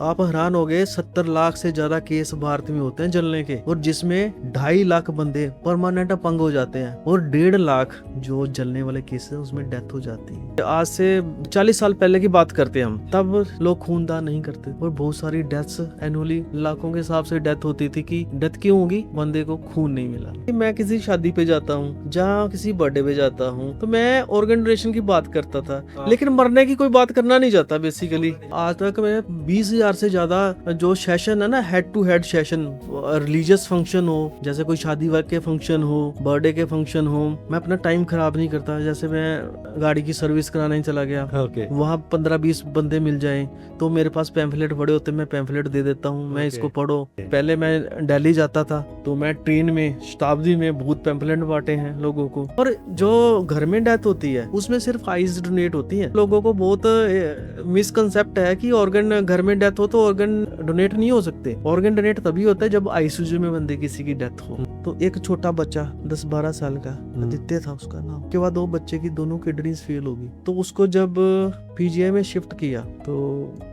आप हैरान हो गए, 70 लाख से ज्यादा केस भारत में होते हैं जलने के, और जिसमें 2.5 लाख बंदे परमानेंट अपंग हो जाते हैं, और 1.5 लाख जो जलने वाले केस हैं उसमें डेथ हो जाती है। आज से 40 साल पहले की बात करते हैं हम, तब लोग खूनदान नहीं करते, और बहुत सारी डेथ्स एनुअली लाखों के हिसाब से डेथ होती थी। कि डेथ क्यों होगी? बंदे को खून नहीं मिला। मैं किसी शादी पे जाता हूँ, जहाँ किसी बर्थडे पे जाता हूँ, तो मैं ऑर्गन डोनेशन की बात करता था, लेकिन मरने की कोई बात करना नहीं चाहता बेसिकली। आज तक मैं 20,000 से ज्यादा जो सेशन है ना, head to head session, religious function हो, जैसे कोई शादी वर्ग के फंक्शन हो, बर्थडे के फंक्शन हो, मैं अपना टाइम खराब नहीं करता। जैसे मैं गाड़ी की सर्विस कराने ही चला गया, वहाँ 15-20 बंदे मिल जाए तो मेरे पास पैम्फलेट पड़े होते, मैं पैम्फलेट दे देता हूँ, मैं इसको पढ़ो। पहले मैं दिल्ली जाता था तो मैं ट्रेन में, शताब्दी में बहुत पैम्फलेट बांटे हैं लोगों को। और जो घर में डेथ होती है उसमें सिर्फ आइज डोनेट होती है। लोगों को बहुत मिसकंसेप्ट है कि ऑर्गन, घर में डेथ हो तो ऑर्गन डोनेट नहीं हो सकते। ऑर्गन डोनेट तभी होता है जब आईसीयू में बंदे किसी की डेथ हो। तो एक छोटा बच्चा 10-12 साल का, आदित्य था उसका नाम, के बाद वो बच्चे की दोनों किडनीज फेल हो गई, तो उसको जब पीजीआई में शिफ्ट किया तो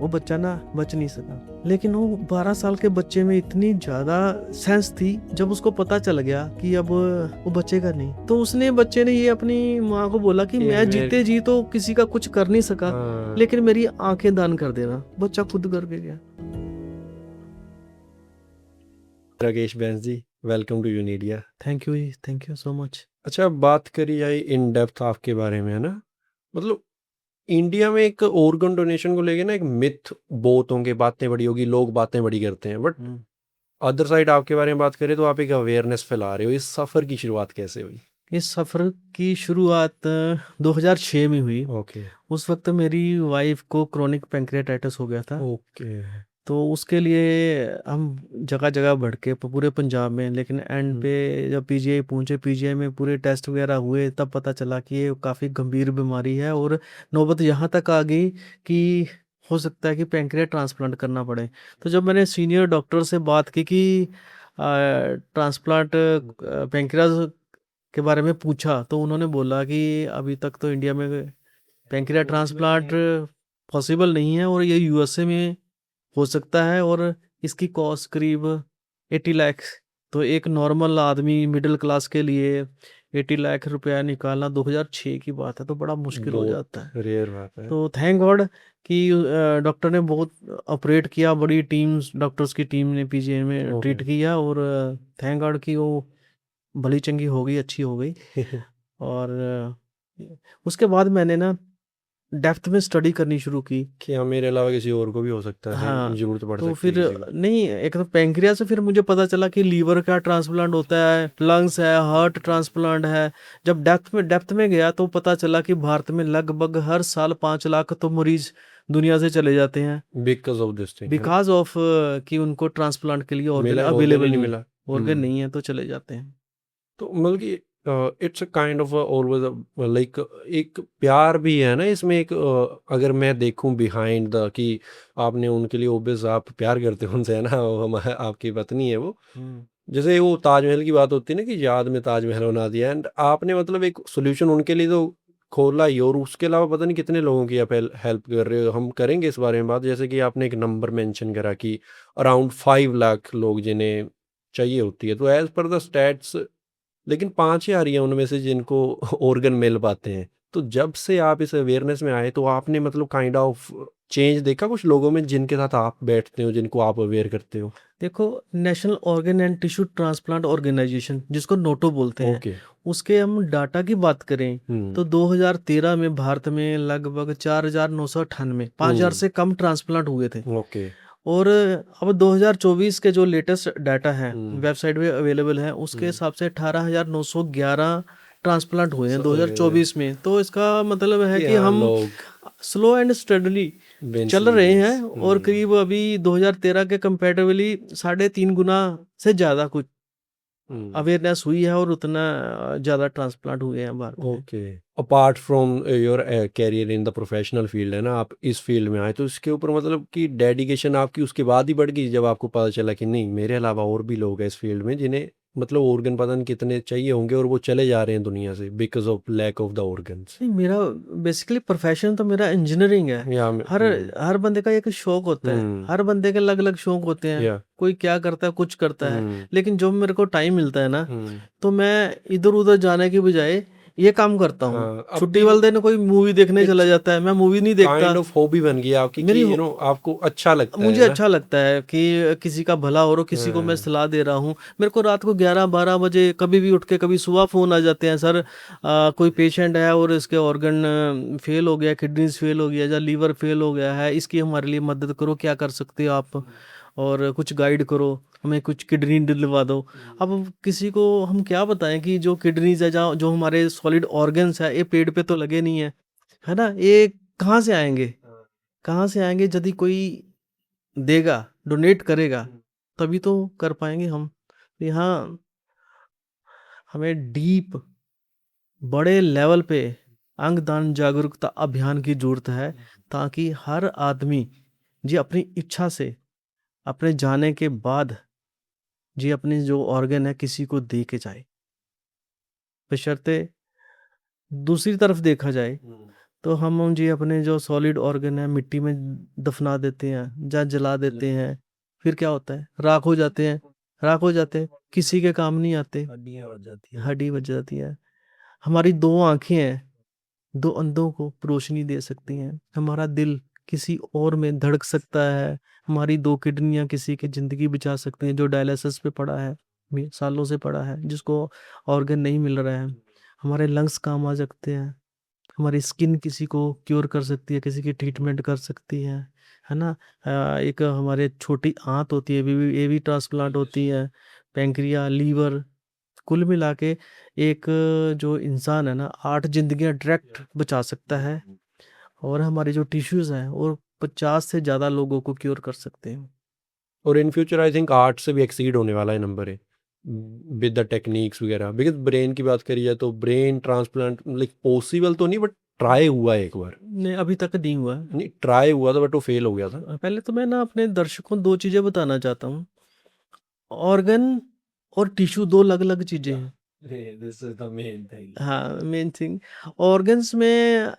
वो बच्चा ना बच नहीं सका। लेकिन वो 12 साल के बच्चे में इतनी ज्यादा सेंस थी, जब उसको पता चल गया कि अब वो बचेगा नहीं, तो उसने, बच्चे ने ये अपनी माँ को बोला कि मैं जीते जी तो किसी का कुछ कर नहीं सका, लेकिन मेरी आंखें दान कर देना। बच्चा खुद करके गया। Rakesh Bains ji, welcome to Unidia. Thank you जी, थैंक यू सो मच। अच्छा, बात करी जाए इन डेप्थ आपके बारे में, है ना, मतलब इंडिया में एक ऑर्गन डोनेशन को लेके ना एक मिथ बहुत होंगे, बातें बड़ी होगी, लोग बातें बड़ी करते हैं, बट अदर साइड आपके बारे में बात करें तो आप एक अवेयरनेस फैला रहे हो। इस सफ़र की शुरुआत कैसे हुई? इस सफ़र की शुरुआत 2006 में हुई। ओके उस वक्त मेरी वाइफ को क्रोनिक पैंक्रियाटाइटिस हो गया था, ओके तो उसके लिए हम जगह जगह भटके पूरे पंजाब में, लेकिन एंड पे जब पीजीआई पहुंचे, पीजीआई में पूरे टेस्ट वगैरह हुए, तब पता चला कि ये काफ़ी गंभीर बीमारी है, और नौबत यहाँ तक आ गई कि हो सकता है कि पैंक्रियास ट्रांसप्लांट करना पड़े। तो जब मैंने सीनियर डॉक्टर से बात की कि ट्रांसप्लांट पैंक्रियास के बारे में पूछा, तो उन्होंने बोला कि अभी तक तो इंडिया में पैंक्रियास ट्रांसप्लांट पॉसिबल नहीं है, और ये यूएसए में हो सकता है, और इसकी कॉस्ट करीब 80 लाख। तो एक नॉर्मल आदमी, मिडिल क्लास के लिए 80 लाख रुपया निकालना 2006 की बात है, तो बड़ा मुश्किल हो बहुत जाता है। रेयर बात है। तो थैंक गॉड कि डॉक्टर ने बहुत ऑपरेट किया, बड़ी टीम्स, डॉक्टर्स की टीम ने पीजीआई में ट्रीट किया, और थैंक गॉड कि वो भली चंगी हो गई, अच्छी हो गई। और उसके बाद मैंने ना डेप्थ में स्टडी करनी शुरू की कि हाँ, मेरे अलावा किसी और को भी हो सकता है, हाँ। जरूरत पड़ तो सकती फिर है किसी को। नहीं, एक तो पैंक्रियास से फिर मुझे पता चला कि लीवर का ट्रांसप्लांट होता है, लंग्स है, हार्ट ट्रांसप्लांट है। जब डेप्थ में गया तो पता चला कि भारत में लगभग हर साल 5 लाख तो मरीज दुनिया से चले जाते हैं, बिकॉज ऑफ दिस थिंग, है ना, बिकॉज ऑफ कि उनको ट्रांसप्लांट के लिए ऑर्गन मिला ऑर्गन ही अवेलेबल नहीं नहीं है, मिला। ऑर्गन नहीं है तो चले जाते हैं। तो मतलब कि it's a kind of always like एक प्यार भी है ना इसमें, एक अगर मैं देखूं बिहाइंड द कि आपने उनके लिए ओबियस आप प्यार करते हो उनसे, है ना, वो हम आपकी पत्नी है वो। जैसे वो ताजमहल की बात होती है ना कि याद में ताजमहल बना दिया, एंड आपने मतलब एक सोल्यूशन उनके लिए तो खोला ही, और उसके अलावा पता नहीं कितने लोगों की आप हेल्प कर रहे हो। हम करेंगे इस बारे में बात। जैसे कि आपने एक नंबर मेंशन करा कि अराउंड 5 लाख लोग जिन्हें चाहिए होती है, तो एज पर द स्टैट्स लेकिन 5,000 ही हैं उनमें से जिनको ऑर्गन मिल पाते हैं। तो जब से आप इस अवेयरनेस में आए तो आपने मतलब काइंड ऑफ चेंज देखा कुछ लोगों में जिनके साथ आप बैठते हो, जिनको आप अवेयर करते हो? देखो, national organ and tissue transplant organisation, जिसको नोटो बोलते हैं, ओके। उसके हम डाटा की बात करें तो 2013 में भारत में लगभग 4,998, 5,000 से कम ट्रांसप्लांट हुए थे। ओके। और अब 2024 के जो लेटेस्ट डाटा है, वेबसाइट पे अवेलेबल है, उसके हिसाब से 18,911 ट्रांसप्लांट हुए हैं 2024 में। तो इसका मतलब है कि कि हाँ, हम लोग स्लो एंड स्टडली चल रहे हैं, और करीब अभी 2013 के कंपैरेटिवली 3.5 गुना से ज्यादा कुछ अवेयरनेस हुई है, और उतना ज्यादा ट्रांसप्लांट हुए हैं भारत में। Okay. Apart from your career in the professional field, है ना, आप इस फील्ड में आए तो इसके ऊपर मतलब कि डेडिकेशन आपकी उसके बाद ही बढ़ गई जब आपको पता चला कि नहीं, मेरे अलावा और भी लोग हैं इस फील्ड में जिन्हें मतलब ऑर्गन पता नहीं कितने चाहिए होंगे और वो चले जा रहे हैं दुनिया से because of lack of the organs. नहीं, मेरा बेसिकली प्रोफेशन तो मेरा इंजीनियरिंग है। या हर हर बंदे का एक शौक होता है, हर बंदे के अलग अलग शौक होते हैं। या कोई क्या करता है, कुछ करता है, लेकिन जब मेरे को टाइम मिलता है ना, तो मैं इधर उधर जाने की बजाय ये काम करता हूँ। हाँ, अब छुट्टी भी वाले दिन कोई मूवी देखने चला इट्स जाता है, मैं मूवी नहीं देखता। काइंड ऑफ हॉबी बन गई आपकी मेरी कि आपको अच्छा लगता मुझे है ना। अच्छा लगता है कि किसी का भला हो, और किसी को मैं हाँ, सलाह दे रहा हूँ। मेरे को रात को 11-12 बजे कभी भी उठ के, कभी सुबह फ़ोन आ जाते हैं, सर कोई पेशेंट है और इसके ऑर्गन फेल हो गया, किडनीज फेल हो गया या लीवर फेल हो गया है, इसकी हमारे लिए मदद करो, क्या कर सकते हो आप, और कुछ गाइड करो, हमें कुछ किडनी दिलवा दो। अब किसी को हम क्या बताएं कि जो किडनीज है, जो हमारे सॉलिड ऑर्गन्स है, ये पेट पे तो लगे नहीं है ना, ये कहाँ से आएंगे, कहाँ से आएंगे? यदि कोई देगा, डोनेट करेगा, तभी तो कर पाएंगे हम। यहाँ हमें डीप, बड़े लेवल पे अंगदान जागरूकता अभियान की जरूरत है, ताकि हर आदमी जी अपनी इच्छा से, अपने जाने के बाद जी अपनी जो ऑर्गन है किसी को दे के जाए। बशर्ते दूसरी तरफ देखा जाए तो हम जी अपने जो सॉलिड ऑर्गन है मिट्टी में दफना देते हैं या जला देते हैं, फिर क्या होता है, राख हो जाते हैं, राख हो जाते हैं, किसी के काम नहीं आते, हड्डियां बच जाती हैं। हड्डी बच जाती है। हमारी दो आंखें हैं, दो अंधों को रोशनी दे सकती हैं। हमारा दिल किसी और में धड़क सकता है। हमारी दो किडनियां किसी की जिंदगी बचा सकती हैं जो डायलिसिस पे पड़ा है, सालों से पड़ा है, जिसको ऑर्गन नहीं मिल रहा है। हमारे लंग्स काम आ सकते हैं। हमारी स्किन किसी को क्योर कर सकती है, किसी की ट्रीटमेंट कर सकती है ना। एक हमारे छोटी आंत होती है, ये भी ट्रांसप्लांट होती है। पैंक्रिया, लीवर, कुल मिला के एक जो इंसान है ना, 8 जिंदगियां डायरेक्ट बचा सकता है। और हमारे जो टिश्यूज हैं वो 50 से ज़्यादा लोगों को क्योर कर सकते हैं। और इन फ्यूचर आई थिंक 8 से भी एक्सीड होने वाला है नंबर है विद द टेक्निक्स वगैरह। बिकॉज ब्रेन की बात करी जाए तो ब्रेन ट्रांसप्लांट लाइक पॉसिबल तो नहीं, बट ट्राई हुआ है एक बार। नहीं, अभी तक नहीं हुआ है। नहीं, ट्राई हुआ था बट वो फेल हो गया था। पहले तो मैं ना अपने दर्शकों 2 चीज़ें बताना चाहता हूँ। ऑर्गन और टिश्यू 2 अलग अलग चीज़ें हैं। This is the main thing. हाँ, मेन थिंग। ऑर्गन्स में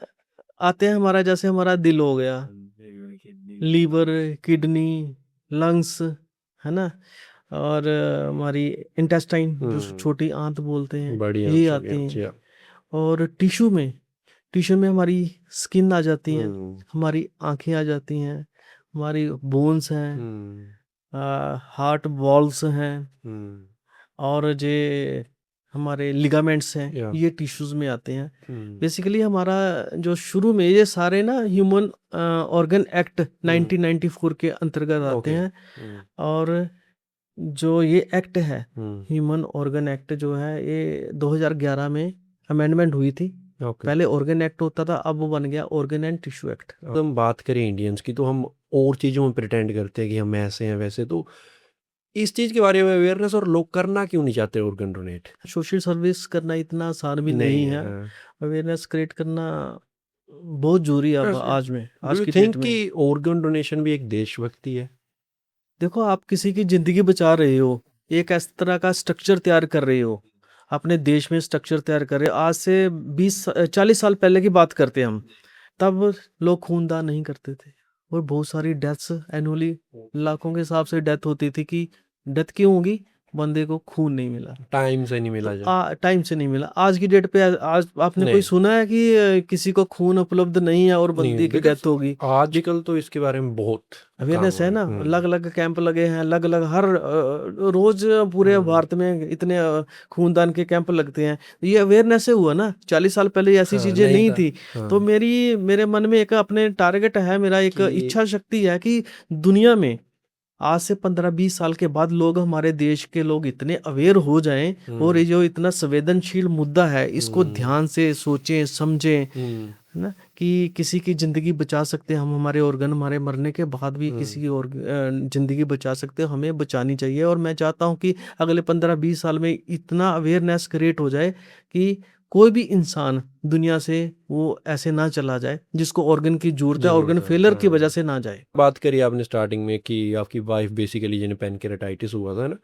आते हैं हमारा, जैसे हमारा दिल हो गया, लीवर, किडनी, लंग्स, है ना, और हमारी इंटेस्टाइन जो छोटी आंत बोलते हैं, बढ़िया ये हो गया। आती हैं। अच्छा। और टिश्यू में हमारी स्किन आ जाती है, हमारी आंखें आ जाती हैं, हमारी बोन्स हैं, हार्ट वॉल्स हैं, और जे हमारे लिगामेंट्स हैं, या ये टिश्यूज में आते हैं। बेसिकली हमारा जो शुरू में ये सारे ना ह्यूमन ऑर्गन एक्ट 1994 के अंतर्गत आते ओके। हैं। और जो ये एक्ट है, ह्यूमन ऑर्गन एक्ट जो है, ये 2011 में अमेंडमेंट हुई थी। ओके। पहले ऑर्गन एक्ट होता था, अब वो बन गया ऑर्गन एंड टिश्यू एक्ट। तो हम बात करें इंडियंस की तो हम और चीज़ों में प्रिटेंड करते हैं कि हम ऐसे हैं वैसे। तो इस चीज़ के बारे में अवेयरनेस और लोग करना क्यों नहीं चाहते ऑर्गन डोनेट? सोशल सर्विस करना इतना आसान भी नहीं है। हाँ। अवेयरनेस क्रिएट करना बहुत जरूरी है अब आज में, डू आज यू की थिंक डेट कि में। ऑर्गन डोनेशन भी एक देशभक्ति है? देखो, आप किसी की जिंदगी बचा रहे हो, एक इस तरह का स्ट्रक्चर तैयार कर रहे हो, अपने देश में स्ट्रक्चर तैयार कर रहे हो। आज से 40 साल पहले की बात करते हैं हम, तब लोग खूनदान नहीं करते थे, और बहुत सारी डेथ्स एनुअली लाखों के हिसाब से डेथ होती थी। कि डेथ क्यों होगी? बंदे को खून नहीं मिला। टाइम से नहीं मिला तो जा। टाइम से नहीं मिला। आज की डेट पे आज आपने कोई नहीं सुना है कि किसी को खून उपलब्ध नहीं है और नहीं बंदी की बिकॉज डेथ होगी? आजकल तो इसके बारे में बहुत काम अवेयरनेस हो है रहा ना, है। अलग अलग कैंप लगे हैं, अलग अलग हर रोज पूरे भारत में इतने खूनदान के कैंप लगते हैं। ये अवेयरनेस से हुआ ना, 40 साल पहले ऐसी हाँ, चीजें नहीं नहीं था। थी। तो हाँ, मेरे मन में एक अपने टारगेट है, मेरा एक कि इच्छा शक्ति है कि दुनिया में आज से 15-20 साल के बाद लोग, हमारे देश के लोग इतने अवेयर हो जाएं, और ये जो इतना संवेदनशील मुद्दा है इसको ध्यान से सोचें समझें, है ना, कि किसी की जिंदगी बचा सकते हैं हम। हमारे ऑर्गन हमारे मरने के बाद भी किसी की और जिंदगी बचा सकते हैं, हमें बचानी चाहिए। और मैं चाहता हूं कि अगले 15-20 साल में इतना अवेयरनेस क्रिएट हो जाए कि कोई भी इंसान दुनिया से वो ऐसे ना चला जाए जिसको ऑर्गन की जरूरत है, ऑर्गन ज़रूरत है, फेलियर की हाँ। वजह से ना जाए। बात करी आपने स्टार्टिंग में कि आपकी वाइफ बेसिकली जिन्हें पैनकेरेटाइटिस हुआ था ना,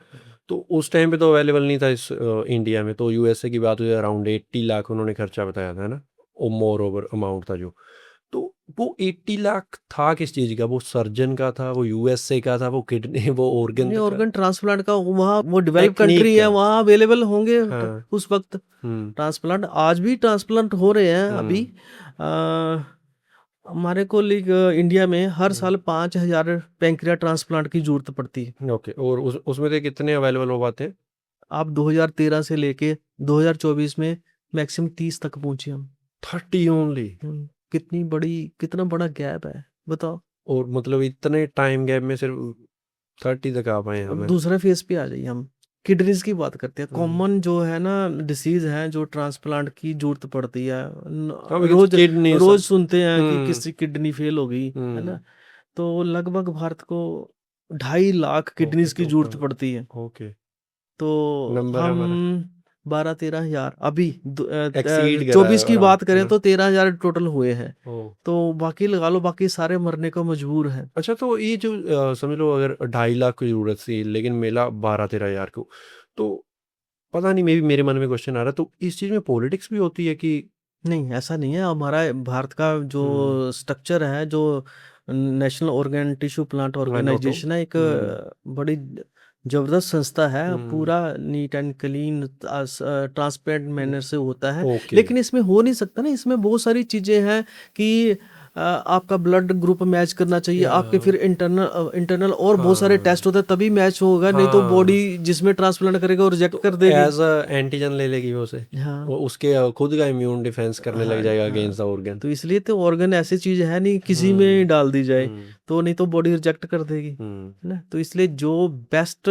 तो उस टाइम पे तो अवेलेबल नहीं था इस इंडिया में, तो यूएसए की बात हुई अराउंड 80 लाख उन्होंने खर्चा बताया था ना, और मोर ओवर अमाउंट था जो। तो वो 80 लाख था किस चीज़ का? वो सर्जन का था, वो यूएसए का था, वो किडनी वो ऑर्गन ये का ऑर्गन ट्रांसप्लांट का वहाँ वो डेवलप टेक्निक कंट्री है, का? वहाँ अवेलेबल होंगे हाँ। उस वक्त हुँ, ट्रांसप्लांट। आज भी ट्रांसप्लांट हो रहे हैं अभी। हुँ, हमारे कोलीग इंडिया में हर हुँ। साल 5,000 पैंक्रिया ट्रांसप्लांट की जरूरत पड़ती है। ओके, और उसमें से कितने अवेलेबल हो पाते हैं? आप 2013 से लेके 2024 में मैक्सिमम 30 तक पहुंचे हम। 30 ओनली? कितना बड़ा गैप है बताओ। और मतलब इतने टाइम गैप में सिर्फ 30 तक आ पाए हैं अब हमें? दूसरे फेज पे आ जाइए, हम किडनीज की बात करते हैं। हुँ। कॉमन जो है ना डिसीज है जो ट्रांसप्लांट की जरूरत पड़ती है, हाँ, बिकॉज़ रोज किडनी रोज सब। सुनते हैं कि हुँ, किसी किडनी फेल हो गई, है ना। हुँ। तो लगभग भारत को 2.5 लाख ओके, किडनीज की तो जरूरत पड़ती है। ओके, तो नंबर है हम हमारा। 12-13 हजार अभी एक्सीड करा है 24 की अराउंड, बात है करें ना? तो 13 हजार टोटल हुए हैं। ओह! तो बाकी लगा लो, बाकी सारे मरने को मजबूर हैं। अच्छा, तो ये जो समझ लो अगर 2.5 लाख की ज़रूरत थी लेकिन मिला 12-13 हज़ार को, तो पता नहीं, मे बी मेरे मन में क्वेश्चन आ रहा है, तो इस चीज़ में पॉलिटिक्स भी होती है कि नहीं, ऐसा नहीं है। हमारा भारत का जो हुँ, स्ट्रक्चर है, जो national organ tissue plant I know तो ऑर्गेनाइजेशन है, एक हुँ, बड़ी जबरदस्त संस्था है। हुँ, पूरा neat and clean transparent manner से होता है। ओके, लेकिन इसमें हो नहीं सकता ना, इसमें बहुत सारी चीजें हैं कि आपका ब्लड ग्रुप मैच करना चाहिए, या आपके फिर इंटरनल और बहुत सारे हाँ, टेस्ट होते हैं, तभी मैच होगा। नहीं तो बॉडी हाँ। जिसमें ट्रांसप्लांट करेगा वो रिजेक्ट तो कर देगी। एज़ अ एंटीजन ले लेगी वो उसे? हाँ, वो उसके खुद का इम्यून डिफेंस करने लग हाँ, जाएगा हाँ। Against the organ. तो इसलिए तो ऑर्गन ऐसी चीज है नहीं किसी में हुँ, ही डाल दी जाए, हुँ, तो नहीं तो बॉडी रिजेक्ट कर देगी, हुँ, है ना। तो इसलिए जो बेस्ट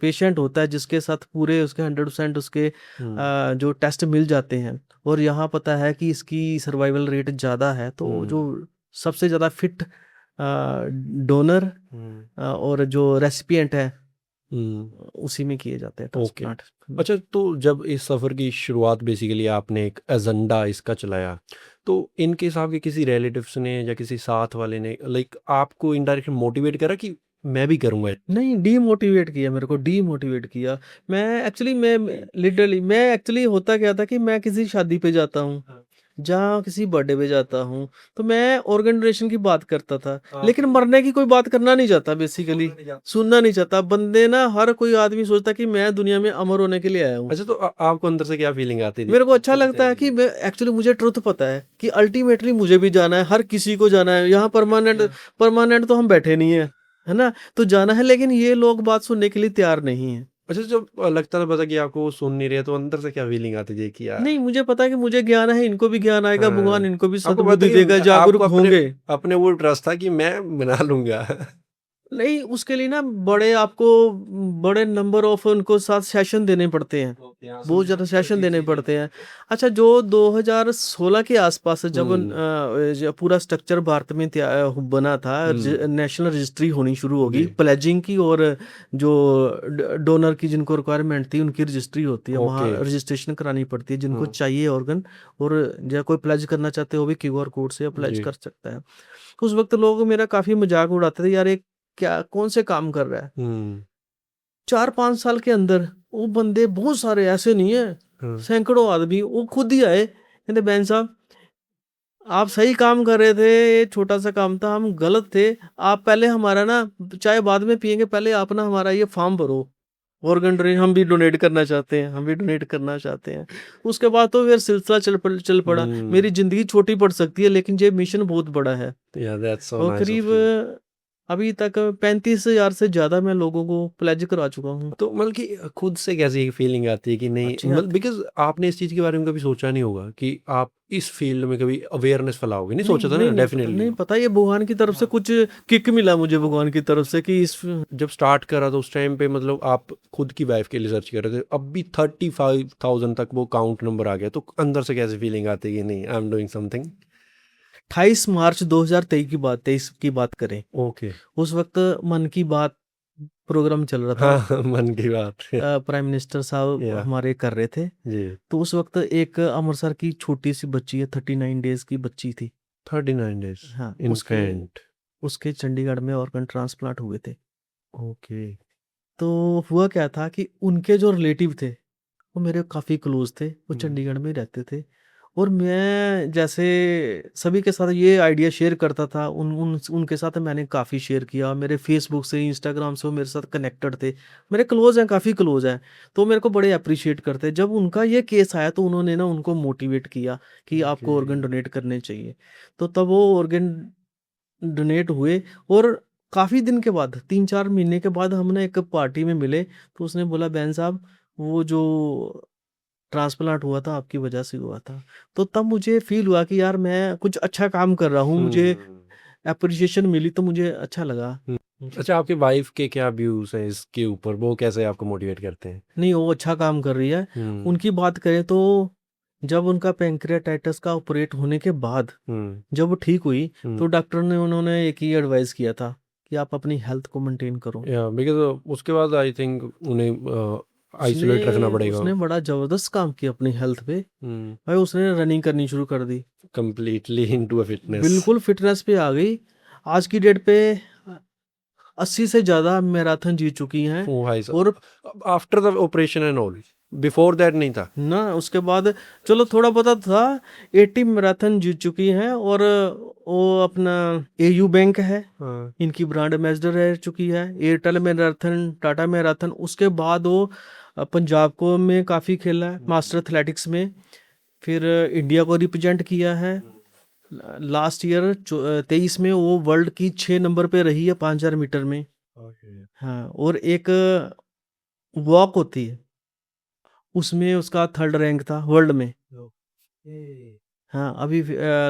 पेशेंट होता है जिसके साथ पूरे उसके 100% उसके हुँ, जो टेस्ट मिल जाते हैं, और यहाँ पता है कि इसकी सर्वाइवल रेट ज़्यादा है, तो जो हुँ, सबसे ज़्यादा फिट डोनर हुँ, और जो रेसिपिएंट है हुँ, उसी में किए जाते हैं ओके। ट्रांसप्लांट। अच्छा, तो जब इस सफ़र की शुरुआत बेसिकली आपने एक एजेंडा इसका चलाया, तो इन केस आपके किसी रिलेटिव्स ने या किसी साथ वाले ने लाइक आपको इनडायरेक्ट मोटिवेट करा कि मैं भी करूँगा? नहीं, डीमोटिवेट किया, मेरे को डीमोटिवेट किया। मैं एक्चुअली होता क्या था कि मैं किसी शादी पे जाता हूँ, हाँ, जहाँ किसी बर्थडे पे जाता हूँ, तो मैं ऑर्गन डोनेशन की बात करता था। हाँ, लेकिन फिर मरने की कोई बात करना नहीं चाहता बेसिकली, सुनना नहीं चाहता। सुनना नहीं चाहता। बंदे ना, हर कोई आदमी सोचता कि मैं दुनिया में अमर होने के लिए आया हूँ। अच्छा, तो आपको अंदर से क्या फीलिंग आती थी? मेरे को अच्छा खुद लगता से है कि जी। मैं एक्चुअली, मुझे ट्रुथ पता है कि अल्टीमेटली मुझे भी जाना है, हर किसी को जाना है। यहाँ परमानेंट हाँ। परमानेंट तो हम बैठे नहीं है, है ना। तो जाना है, लेकिन ये लोग बात सुनने के लिए तैयार नहीं है। अच्छा, जब लगता था पता कि आपको वो सुन नहीं रहे, तो अंदर से क्या फीलिंग आती थी कि यार नहीं, मुझे पता है कि मुझे ज्ञान है, इनको भी ज्ञान आएगा, भगवान हाँ, इनको भी आपको पता सद्बुद्धि है देगा, कि आपको जागरूक अपने होंगे। अपने वो ट्रस्ट था कि मैं बना लूँगा। नहीं, उसके लिए ना आपको बड़े नंबर ऑफ उनको साथ सेशन देने पड़ते हैं, ओके, हाँ, बहुत समझा, ज़्यादा सेशन देने जी, जी, पड़ते जी। हैं। अच्छा, जो 2016 के आसपास जब हुँ, पूरा स्ट्रक्चर भारत में बना था, हुँ, नेशनल रजिस्ट्री होनी शुरू होगी, जी, प्लेजिंग की, और जो डोनर की जिनको रिक्वायरमेंट थी उनकी रजिस्ट्री होती है, वहाँ ओके, रजिस्ट्रेशन करानी पड़ती है जिनको हुँ, चाहिए ऑर्गन। और या कोई प्लेज करना चाहते हो भी क्यूआर कोड से प्लेज जी, कर सकता है। उस वक्त लोग मेरा काफी मजाक उड़ाते थे, यार ये क्या, कौन से काम कर रहा है। हुँ, 4-5 साल के अंदर वो बंदे बहुत सारे, ऐसे नहीं है, हाँ, सैकड़ों आदमी वो खुद ही आए, कहते बैन साहब आप सही काम कर रहे थे, ये छोटा सा काम था, हम गलत थे। आप पहले हमारा ना, चाय बाद में पियेंगे, पहले आप ना हमारा ये फॉर्म भरो, ऑर्गन डोनेशन हम भी डोनेट करना चाहते हैं, हम भी डोनेट करना चाहते हैं। उसके बाद तो फिर सिलसिला चल पड़ा। हुँ, मेरी जिंदगी छोटी पड़ सकती है, लेकिन ये मिशन बहुत बड़ा है। या दैट्स सो और नाइस करीब ऑफ यू। अभी तक 35,000 से ज्यादा मैं लोगों को प्लेज करा चुका हूँ। तो मतलब कि खुद से कैसी एक फीलिंग आती है कि नहीं, अच्छी मतलब आती। बिकॉज़ आपने इस चीज़ के बारे में कभी सोचा नहीं होगा कि आप इस फील्ड में कभी अवेयरनेस फैलाओगे, नहीं नहीं, सोचा था नहीं, ना नहीं पता, डेफ़िनिटली। नहीं पता, ये भगवान की तरफ से हाँ। कुछ किक मिला मुझे, भगवान की तरफ से कि इस। जब स्टार्ट करा तो उस टाइम पे मतलब आप खुद की वाइफ़ के लिए सर्च कर रहे थे, अब भी 35,000 तक वो काउंट नंबर आ गया, तो अंदर से कैसी फीलिंग आती है कि नहीं आई एम डूइंग समथिंग? 28 मार्च 2023 की बात करें, ओके। उस वक्त मन की बात प्रोग्राम चल रहा था, हाँ, मन की बात। प्राइम मिनिस्टर साहब या हमारे कर रहे थे। जी। तो उस वक्त एक अमृतसर की छोटी सी बच्ची है, 39 डेज की बच्ची थी। 39 डेज हाँ, उसके इन्फेंट। उसके चंडीगढ़ में ऑर्गन ट्रांसप्लांट हुए थे। ओके। तो हुआ क्या था कि उनके जो रिलेटिव थे वो मेरे काफ़ी क्लोज थे, वो हम्म, चंडीगढ़ में रहते थे। और मैं जैसे सभी के साथ ये आइडिया शेयर करता था, उनके साथ मैंने काफ़ी शेयर किया, मेरे फेसबुक से इंस्टाग्राम से वो मेरे साथ कनेक्टेड थे, मेरे क्लोज हैं, काफ़ी क्लोज हैं। तो मेरे को बड़े अप्रिशिएट करते हैं। जब उनका ये केस आया तो उन्होंने ना उनको मोटिवेट किया कि ओके। आपको ऑर्गन डोनेट करने चाहिए। तो तब वो ऑर्गन डोनेट हुए। और काफ़ी दिन के बाद, 3-4 महीने के बाद हम ना एक पार्टी में मिले। तो उसने बोला, बहन साहब, वो जो ट्रांसप्लांट हुआ था आपकी वजह से हुआ था। तो तब मुझे फील हुआ कि यार मैं कुछ अच्छा काम कर रहा हूँ, मुझे हम्म। अप्रिशिएशन मिली तो मुझे अच्छा लगा। अच्छा, आपकी वाइफ के क्या व्यूज हैं इसके ऊपर, वो कैसे आपको मोटिवेट करते हैं? नहीं, वो अच्छा काम कर रही है। हम्म। उनकी बात करें तो जब उनका पैंक्रियाटाइटिस का ऑपरेट होने के बाद हम्म। जब वो ठीक हुई हम्म। तो डॉक्टर ने उन्होंने एक ही एडवाइस किया था कि आप अपनी हेल्थ को मेंटेन करो। या बिकॉज उसके बाद आई थिंक उन्हें उसने आइसोलेट रखना पड़ेगा। उसने बड़ा जबरदस्त काम किया अपनी हेल्थ पे। हम्म। भाई, उसने रनिंग करनी शुरू कर दी, कंप्लीटली इनटू अ फिटनेस। बिल्कुल फिटनेस पे आ गई। आज की डेट पे 80 से ज्यादा मैराथन जीत चुकी हैं। ओ भाई और साहब, after the operation and all, before that नहीं था? ना उसके बाद चलो थोड़ा पता था, 80 मैराथन जीत चुकी हैं। और वो अपना एयू बैंक है, हाँ। इनकी ब्रांड एम्बेसडर रह चुकी है। Airtel marathon, Tata marathon. उसके बाद वो पंजाब को में काफ़ी खेला है, मास्टर एथलेटिक्स में। फिर इंडिया को रिप्रेजेंट किया है। लास्ट ईयर 23 में वो वर्ल्ड की 6 नंबर पे रही है 5000 मीटर में। ओके। हाँ, और एक वॉक होती है, उसमें उसका 3rd रैंक था वर्ल्ड में। ओके। हाँ, अभी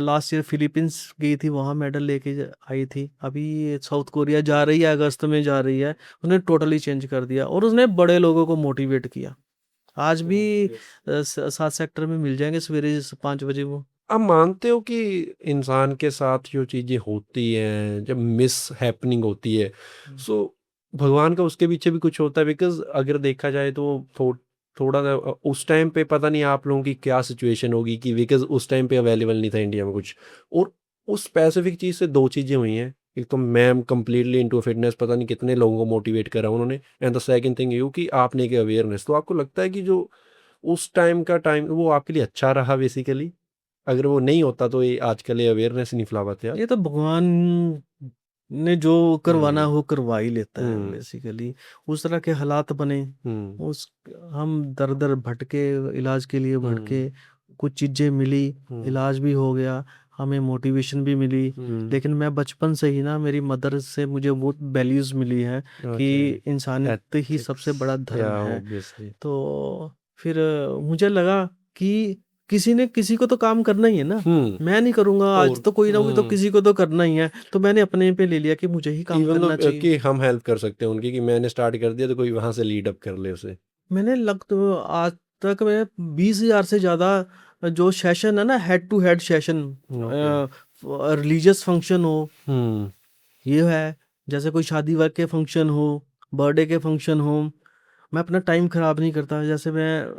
लास्ट ईयर फिलीपींस गई थी, वहाँ मेडल लेके आई थी। अभी ये साउथ कोरिया जा रही है, अगस्त में जा रही है। उसने टोटली चेंज कर दिया और उसने बड़े लोगों को मोटिवेट किया। आज भी ओके। 7 सेक्टर में मिल जाएंगे सवेरे 5 बजे वो। आप मानते हो कि इंसान के साथ जो चीजें होती हैं, जब मिस हैपनिंग होती है, हम्म। सो भगवान का उसके पीछे भी कुछ होता है? बिकॉज अगर देखा जाए तो थोड़ा सा उस टाइम पे पता नहीं आप लोगों की क्या सिचुएशन होगी, कि बिकॉज उस टाइम पे अवेलेबल नहीं था इंडिया में कुछ। और उस स्पेसिफिक चीज से दो चीजें हुई हैं। एक तो मैम कंप्लीटली इनटू फिटनेस, पता नहीं कितने लोगों को मोटिवेट करा उन्होंने। And the second thing you कि आपने एक अवेयरनेस। तो आपको लगता है कि जो उस टाइम का टाइम वो आपके लिए अच्छा रहा बेसिकली? अगर वो नहीं होता तो ये आजकल ये अवेयरनेस नहीं फैला पाते आप। ये तो भगवान ने जो करवाना हम्म। हो करवा ही लेता है हम्म। बेसिकली। उस तरह के हालात बने, हम्म। उस हम दर दर भटके, इलाज के लिए भटके, हम्म। कुछ चीज़ें मिली, हम्म। इलाज भी हो गया, हमें मोटिवेशन भी मिली। हम्म। लेकिन मैं बचपन से ही ना, मेरी मदर से मुझे बहुत वैल्यूज़ मिली हैं कि ओके। इंसानियत ही एथिक्स। सबसे बड़ा या धर्म है। ऑब्वियसली। तो फिर मुझे लगा कि किसी ने किसी को तो काम करना ही है ना। हम्म। मैं नहीं करूँगा आज और तो कोई ना कोई तो किसी को तो करना ही है। तो मैंने अपने पे ले लिया कि मुझे ही काम इवन करना दो चाहिए। कि हम हेल्प कर सकते हैं उनकी, कि मैंने स्टार्ट कर दिया तो कोई वहां से लीड अप कर ले उसे। मैंने लग तो आज तक मैं 20,000 से ज़्यादा जो सेशन है ना, head to head session, okay. Religious function हो, हम्म। ये है, जैसे कोई शादी वाद के फंक्शन हो, बर्थडे के फंक्शन हो, मैं अपना टाइम खराब नहीं करता। जैसे मैं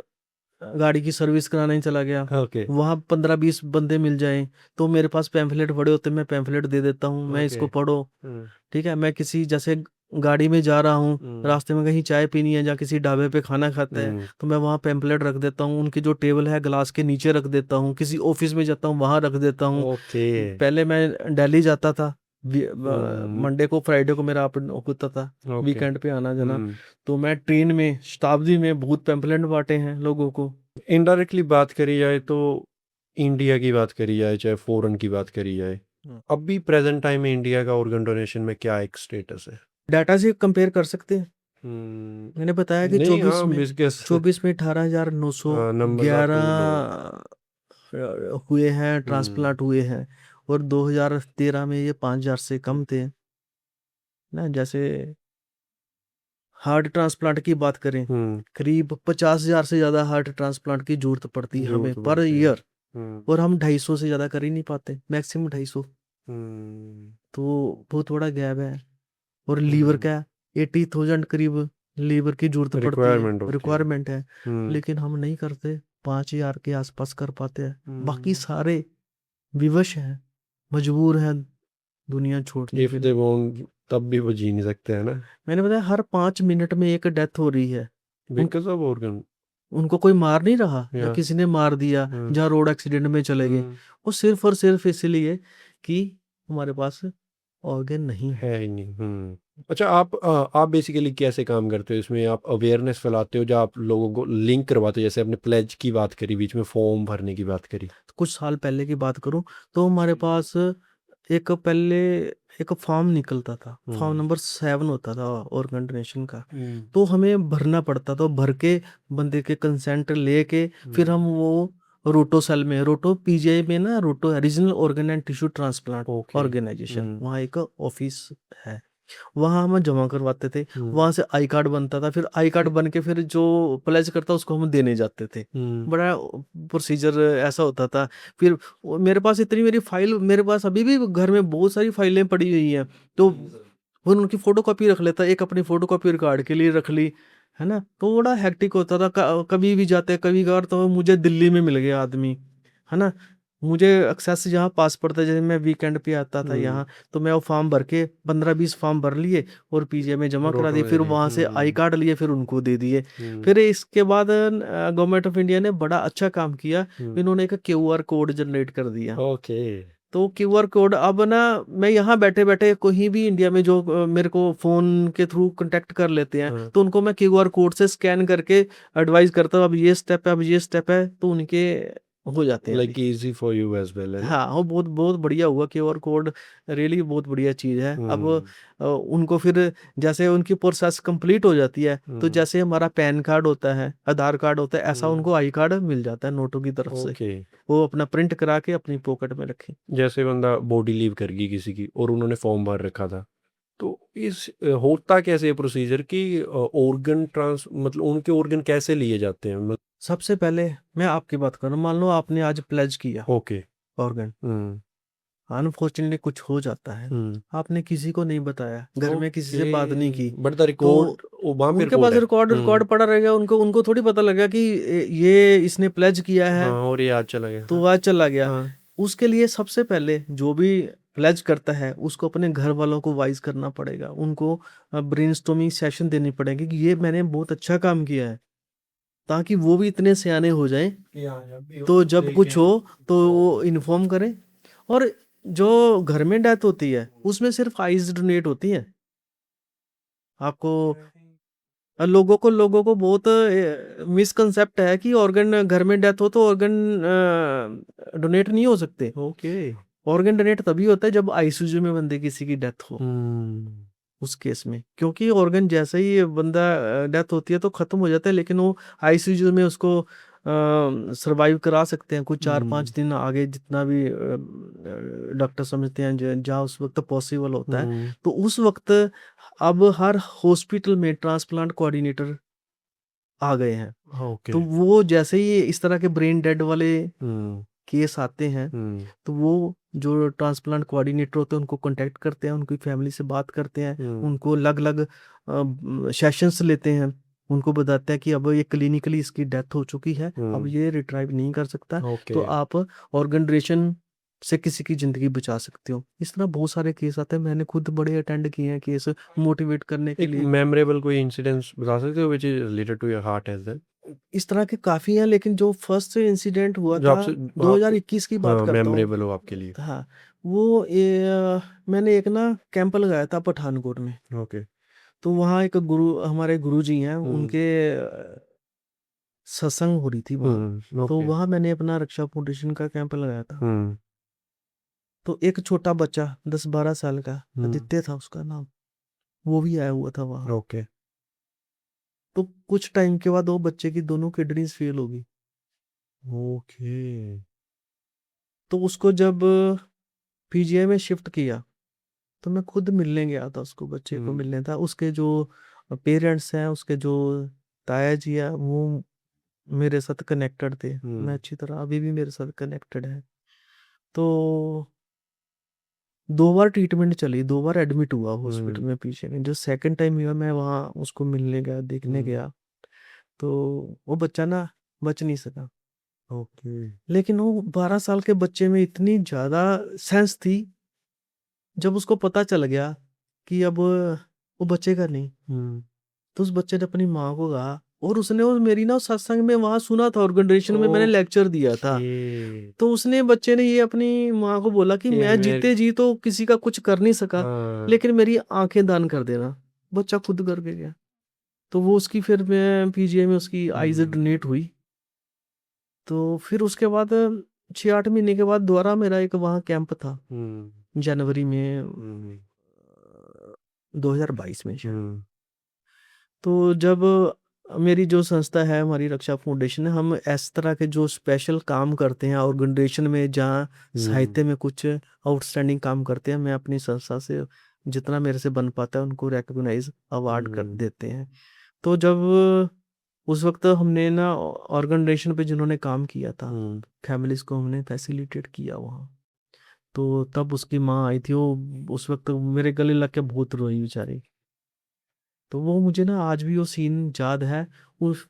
गाड़ी की सर्विस कराने ही चला गया, ओके। वहाँ 15-20 बंदे मिल जाएं तो मेरे पास पैम्फलेट पड़े होते, मैं पैम्फलेट दे देता हूँ, मैं ओके। इसको पढ़ो। हम्म। ठीक है, मैं किसी जैसे गाड़ी में जा रहा हूँ, हम्म। रास्ते में कहीं चाय पीनी है या किसी ढाबे पे खाना खाता है, हम्म। तो मैं वहाँ पैम्फलेट रख देता हूँ, उनकी जो टेबल है ग्लास के नीचे रख देता हूँ, किसी ऑफिस में जाता हूँ वहाँ रख देता हूँ। ओके। पहले मैं दिल्ली जाता था, हम्म। मंडे को फ्राइडे को मेरा अप होता था, ओके। वीकेंड पे आना जाना। हम्म। तो मैं ट्रेन में, शताब्दी में बहुत पैम्फलेट बांटे हैं लोगों को। इनडायरेक्टली बात करी जाए तो इंडिया की बात करी जाए चाहे फॉरेन की बात करी जाए, अभी प्रेजेंट टाइम में इंडिया का ऑर्गन डोनेशन में क्या एक स्टेटस है? डाटा से कंपेयर कर सकते हैं। मैंने बताया कि नहीं, 24 हाँ, में business 18,911 numbers are to low. हुए हैं, हम्म। ट्रांसप्लांट हुए हैं। और 2013 में ये 5,000 से कम थे ना। जैसे हार्ट ट्रांसप्लांट की बात करें, हम्म। करीब 50,000 से ज़्यादा हार्ट ट्रांसप्लांट की जरूरत पड़ती है हमें जरूरत पर पड़ती है। ईयर। हम्म। और हम 250 से ज़्यादा कर ही नहीं पाते, मैक्सिमम 250। हम्म। तो बहुत बड़ा गैप है। और लीवर हम्म। का है, 80,000 करीब लीवर की जरूरत पड़ती रिक्वायरमेंट है, होती है। रिक्वायरमेंट है, हम्म लेकिन हम नहीं करते, 5,000 के आसपास कर पाते हैं। बाकी हम्म सारे विवश हैं, मजबूर हैं दुनिया छोड़ने इफ के दे लिए। वोंट तब भी वो जी नहीं सकते है ना, मैंने बताया हर 5 मिनट में एक डेथ हो रही है। उन, बिकॉज ऑफ ऑर्गन। उनको कोई मार नहीं रहा या या किसी ने मार दिया, हम्म जहाँ रोड एक्सीडेंट में चले गए, हम्म, वो सिर्फ और सिर्फ इसलिए कि हमारे पास ऑर्गन नहीं है। है ही नहीं। अच्छा, आप बेसिकली कैसे काम करते हो इसमें? आप अवेयरनेस फैलाते हो, जो आप लोगों को लिंक करवाते हो, जैसे आपने प्लेज की बात करी, बीच में फॉर्म भरने की बात करी। कुछ साल पहले की बात करूं तो हमारे पास एक पहले एक फॉर्म निकलता था, फॉर्म हम्म नंबर 7 होता था ऑर्गन डोनेशन का। हम्म तो हमें भरना पड़ता था, भर के बंदे के कंसेंट लेके फिर हम वो रोटो सेल में, रोटो पीजीआई में ना, ROTTO regional organ and tissue transplant okay. Organisation, वहाँ एक ऑफिस है, वहाँ हम जमा करवाते थे। हम्म वहाँ से आई कार्ड बनता था, फिर आई कार्ड बन के फिर जो प्लेज करता उसको हम देने जाते थे। हम्म बड़ा प्रोसीजर ऐसा होता था। फिर मेरे पास इतनी मेरी फाइल, मेरे पास अभी भी घर में बहुत सारी फाइलें पड़ी हुई हैं। तो फिर उनकी फोटो कॉपी रख लेता, एक अपनी फोटो कॉपी रिकॉर्ड के लिए रख ली, है ना। तो बड़ा हेक्टिक होता था, कभी भी जाते, कभी कभार तो मुझे दिल्ली में मिल गया आदमी, है ना। मुझे एक्सेस यहाँ पास पड़ता है, जैसे मैं वीकेंड पे आता था हम्म यहाँ, तो मैं वो फॉर्म भर के 15-20 फॉर्म भर लिए और पीजीआई में जमा करा रोटो दिए, में दे फिर दिए। वहां से आई कार्ड लिए, फिर उनको दे दिए। हम्म फिर इसके बाद गवर्नमेंट ऑफ इंडिया ने बड़ा अच्छा काम किया, हम्म इन्होंने एक क्यूआर कोड जनरेट कर दिया। ओके। तो क्यूआर कोड अब ना, मैं यहाँ बैठे बैठे कहीं भी इंडिया में जो मेरे को फोन के थ्रू कांटेक्ट कर लेते हैं, हाँ, तो उनको मैं क्यूआर कोड से स्कैन करके एडवाइस करता हूँ, अब ये स्टेप है, अब ये स्टेप है, तो उनके हो जाते हैं लाइक अभी। Easy for you as well, है ना? हाँ, वो बहुत बहुत बढ़िया हुआ, क्यूआर कोड रियली बहुत बढ़िया चीज़ है। अब हम्म उनको फिर जैसे उनकी प्रोसेस कंप्लीट हो जाती है, तो हम्म जैसे हमारा पैन कार्ड होता है, आधार कार्ड होता है, ऐसा हम्म उनको आई कार्ड मिल जाता है नोटों की तरफ से। ओके। वो अपना प्रिंट करा के अपनी पॉकेट में रखें। जैसे बंदा बॉडी लीव कर गई किसी की और उन्होंने फॉर्म भर रखा था, तो इस होता कैसे है प्रोसीजर कि ऑर्गन ट्रांस मतलब उनके ऑर्गन कैसे लिए जाते हैं, मतलब? सबसे पहले मैं आपकी बात करूँ, मान लो आपने आज प्लेज किया ओके। ऑर्गन, हम्म अनफॉर्चुनेटली कुछ हो जाता है, हम्म आपने किसी को नहीं बताया, घर में किसी से बात नहीं की, ओके, बट द तो रिकॉर्ड वहां पे उनके रिकॉर्ड पास है। रिकॉर्ड रिकॉर्ड पड़ा रहेगा, उनको उनको थोड़ी पता लगेगा कि ये इसने प्लेज किया हाँ, है और ये आज चला गया। तो आज चला गया। हाँ। उसके लिए सबसे पहले जो भी प्लेज करता है उसको अपने घर वालों को वाइज करना पड़ेगा, उनको ब्रेनस्टॉर्मिंग सेशन देनी पड़ेगी कि ये मैंने बहुत अच्छा काम किया है, ताकि वो भी इतने सियाने हो जाएं, तो जब कुछ हो तो वो इन्फॉर्म करें। और जो घर में डेथ होती है उसमें सिर्फ आइज डोनेट होती है। आपको लोगों को बहुत मिसकंसेप्ट है कि ऑर्गन घर में डेथ हो तो ऑर्गन डोनेट नहीं हो सकते। ओके। ऑर्गन डोनेट तभी होता है जब आईसीयू में बंदे किसी की डेथ हो, हम्म उस केस में, क्योंकि ऑर्गन जैसे ही बंदा डेथ होती है तो खत्म हो जाता है, लेकिन वो आईसीयू में उसको सरवाइव करा सकते हैं कुछ 4-5 दिन आगे, जितना भी डॉक्टर समझते हैं, जहाँ उस वक्त पॉसिबल होता है। हम्म तो उस वक्त अब हर हॉस्पिटल में ट्रांसप्लांट कोऑर्डिनेटर आ गए हैं। ओके। तो वो जैसे ही इस तरह के ब्रेन डेड वाले हम्म केस आते हैं, हम्म तो वो जो ट्रांसप्लांट कोऑर्डिनेटर होते हैं उनको कांटेक्ट करते हैं, उनकी फैमिली से बात करते हैं, हम्म उनको अलग अलग सेशंस लेते हैं, उनको बताते हैं कि अब ये क्लिनिकली इसकी डेथ हो चुकी है, अब हम्म ये रिट्राइव नहीं कर सकता, ओके। तो आप ऑर्गन डोनेशन से किसी की जिंदगी बचा सकते हो। इस तरह बहुत सारे केस आते हैं, मैंने खुद बड़े अटेंड किए हैं केस, मोटिवेट करने के एक लिए। मेमोरेबल कोई इंसिडेंस बता सकते हो which is related to your heart as well? इस तरह के काफी हैं, लेकिन जो फर्स्ट इंसिडेंट हुआ जो था आपसे आपको 2021 की बात करता हूँ। मेमोरेबल हो आपके लिए। हाँ, वो मैंने एक ना कैंप लगाया था पठानकोट में। ओके। तो वहाँ एक गुरु, हमारे गुरु जी हैं, हम्म उनके सत्संग हो रही थी वहाँ। तो ओके। वहाँ मैंने अपना रक्षा फाउंडेशन का कैंप लगाया था। हम्म तो एक छोटा बच्चा 10-12 साल का, हम्म आदित्य था उसका नाम, वो भी आया हुआ था वहाँ। ओके। तो कुछ टाइम के बाद वो बच्चे की दोनों किडनीज फेल हो गई। ओके। तो उसको जब पीजीआई में शिफ्ट किया, तो मैं खुद मिलने गया था, उसको बच्चे को हम्म मिलने था। उसके जो पेरेंट्स हैं, उसके जो ताया जी है, वो मेरे साथ कनेक्टेड थे, मैं हम्म अच्छी तरह, अभी भी मेरे साथ कनेक्टेड है। तो 2 बार ट्रीटमेंट चली, 2 बार एडमिट हुआ हॉस्पिटल हम्म में पीछे में। जो सेकंड टाइम हुआ मैं वहाँ उसको मिलने गया, देखने हम्म गया, तो वो बच्चा ना बच नहीं सका। ओके लेकिन वो 12 साल के बच्चे में इतनी ज़्यादा सेंस थी, जब उसको पता चल गया कि अब वो बचेगा नहीं, हम्म तो उस बच्चे ने अपनी माँ को कहा, और उसने वो मेरी ना उस सत्संग में वहाँ सुना था, ऑर्गेनाइजेशन में मैंने लेक्चर दिया था। ओके तो उसने बच्चे ने ये अपनी माँ को बोला कि कि मैं मेरे जीते जी तो किसी का कुछ कर नहीं सका, हाँ लेकिन मेरी आंखें दान कर देना। बच्चा खुद करके गया। तो वो उसकी फिर मैं पीजीआई में उसकी आईज हम्म डोनेट हुई। तो फिर उसके बाद 6-8 महीने के बाद दोबारा मेरा एक वहाँ कैंप था, हम्म जनवरी में हम्म 2022 में शायद। हम्म तो जब मेरी जो संस्था है, हमारी रक्षा फाउंडेशन है, हम इस तरह के जो स्पेशल काम करते हैं ऑर्गेनाइजेशन में, जहाँ हम्म साहित्य में कुछ आउटस्टैंडिंग काम करते हैं, मैं अपनी संस्था से जितना मेरे से बन पाता है उनको रिकॉग्नाइज अवार्ड कर हम्म देते हैं। तो जब उस वक्त हमने ना ऑर्गेनाइजेशन पे जिन्होंने काम किया था, हम्म फैमिलीज को हमने फैसिलिटेट किया वहाँ। तो तब उसकी माँ आई थी, वो उस वक्त मेरे गले लग के बहुत रोई बेचारी। तो वो मुझे ना आज भी वो सीन याद है। उस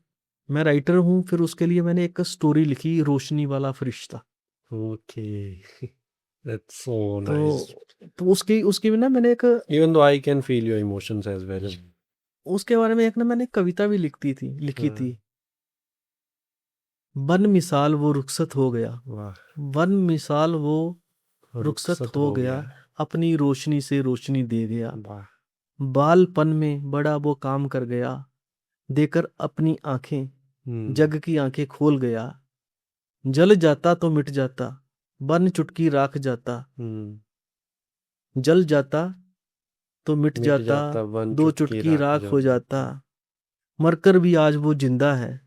मैं राइटर हूँ, फिर उसके लिए मैंने एक स्टोरी लिखी, रोशनी वाला फरिश्ता। ओके दैट्स सो तो नाइस उसकी उसकी भी ना मैंने एक, इवन दो I can feel your emotions as well उसके बारे में एक ना मैंने कविता भी लिखी हाँ थी। वन मिसाल वो रुखसत हो गया, वाह वन मिसाल वो रुखसत रुखसत हो हो गया, गया अपनी रोशनी से रोशनी दे गया। वाह बालपन में बड़ा वो काम कर गया, देकर अपनी आंखें हम्म जग की आंखें खोल गया। जल जाता तो मिट जाता, बन चुटकी राख जाता। हम्म जल जाता तो मिट मिट जाता, जाता वन दो चुटकी चुटकी राख राख हो जाता जाता। मरकर भी आज वो जिंदा है,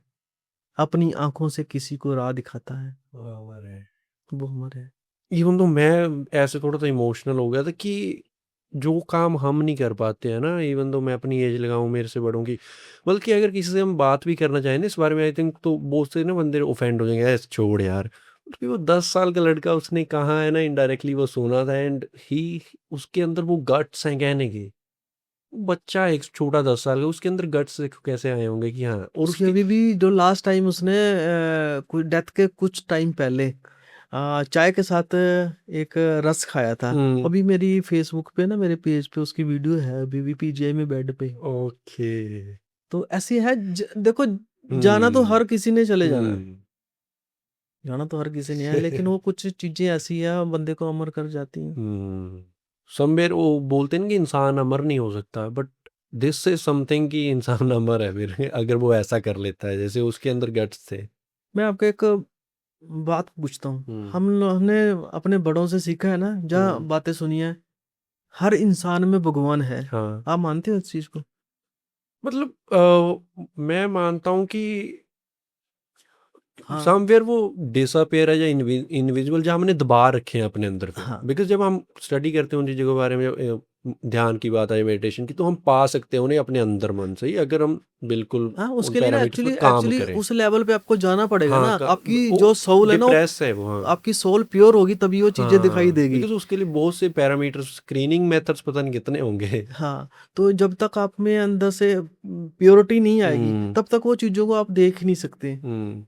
अपनी आंखों से किसी को राह दिखाता है। वाह है वो अमर है। इवन तो मैं ऐसे थोड़ा सा इमोशनल हो गया था कि जो काम हम नहीं कर पाते हैं ना इवन तो मैं अपनी एज लगाऊं मेरे से बड़ों की बल्कि अगर किसी से हम बात भी करना चाहें ना इस बारे में आई थिंक तो बहुत से ना बंदे ऑफेंड हो जाएंगे ऐसे छोड़ यार क्योंकि वो 10 साल का लड़का उसने कहा है ना इनडायरेक्टली वो सुना था एंड ही उसके अंदर वो गट्स हैं कहने के बच्चा एक छोटा 10 साल का उसके अंदर गट्स कैसे आए होंगे कि हाँ और उसकी उसकी अभी भी जो लास्ट टाइम उसने कोई डेथ के कुछ टाइम पहले चाय के साथ एक रस खाया था। हम्म अभी मेरी फेसबुक पे ना, मेरे पेज पे उसकी वीडियो है, अभी भी पीजीआई में बेड पे। ओके तो ऐसी है देखो, जाना तो हम्म हर किसी ने चले जाना है, हम्म जाना तो हर किसी ने है, लेकिन वो कुछ चीजें ऐसी है बंदे को अमर कर जाती हैं। हम्म समवेयर वो बोलते हैं ना कि इंसान अमर नहीं हो सकता बट दिस इज समथिंग कि इंसान अमर है फिर अगर वो ऐसा कर लेता है जैसे उसके अंदर गट्स थे मैं आपको एक बात पूछता हूँ। हम्म हमने अपने बड़ों से सीखा है ना, जहाँ हम्म बातें सुनी है, हर इंसान में भगवान है। हाँ आप मानते हो इस चीज को? मतलब मैं मानता हूँ कि हाँ समवेयर वो डिसअपेयर है या इनविजिबल जहाँ हमने दबा रखे हैं अपने अंदर पे हाँ बिकॉज जब हम स्टडी करते हैं उन चीज़ों के बारे में ध्यान की बात है मेडिटेशन की तो हम पा सकते हैं उन्हें अपने अंदर मन से ही अगर हम बिल्कुल हाँ। उन उसके लिए ना पैरामीटर्स पर एक्चुअली काम एक्चुअली करें उस लेवल पे आपको जाना पड़ेगा हाँ ना। आपकी वो जो सोल है ना, वो डिप्रेस है वो हाँ आपकी सोल प्योर होगी तभी वो चीजें दिखाई हाँ देगी। बिकॉज उसके लिए बहुत से पैरामीटर्स स्क्रीनिंग मेथड्स पता नहीं कितने होंगे हाँ, तो जब तक आप में अंदर से प्योरिटी नहीं आएगी, हम्म तब तक वो चीजों को आप देख नहीं सकते। हम्म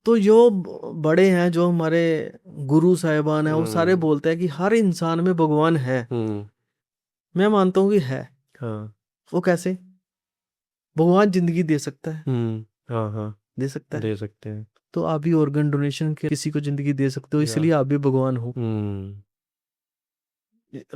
तो जो बड़े हैं, जो हमारे गुरु साहिबान हैं, वो सारे हम्म बोलते हैं कि हर इंसान में भगवान है। हम्म मैं मानता हूँ कि है। हाँ वो कैसे? भगवान जिंदगी दे सकता है, हाँ हाँ दे सकता है। दे सकते हैं तो आप भी ऑर्गन डोनेशन के किसी को जिंदगी दे सकते हो, या इसलिए आप भी भगवान हो। हम्म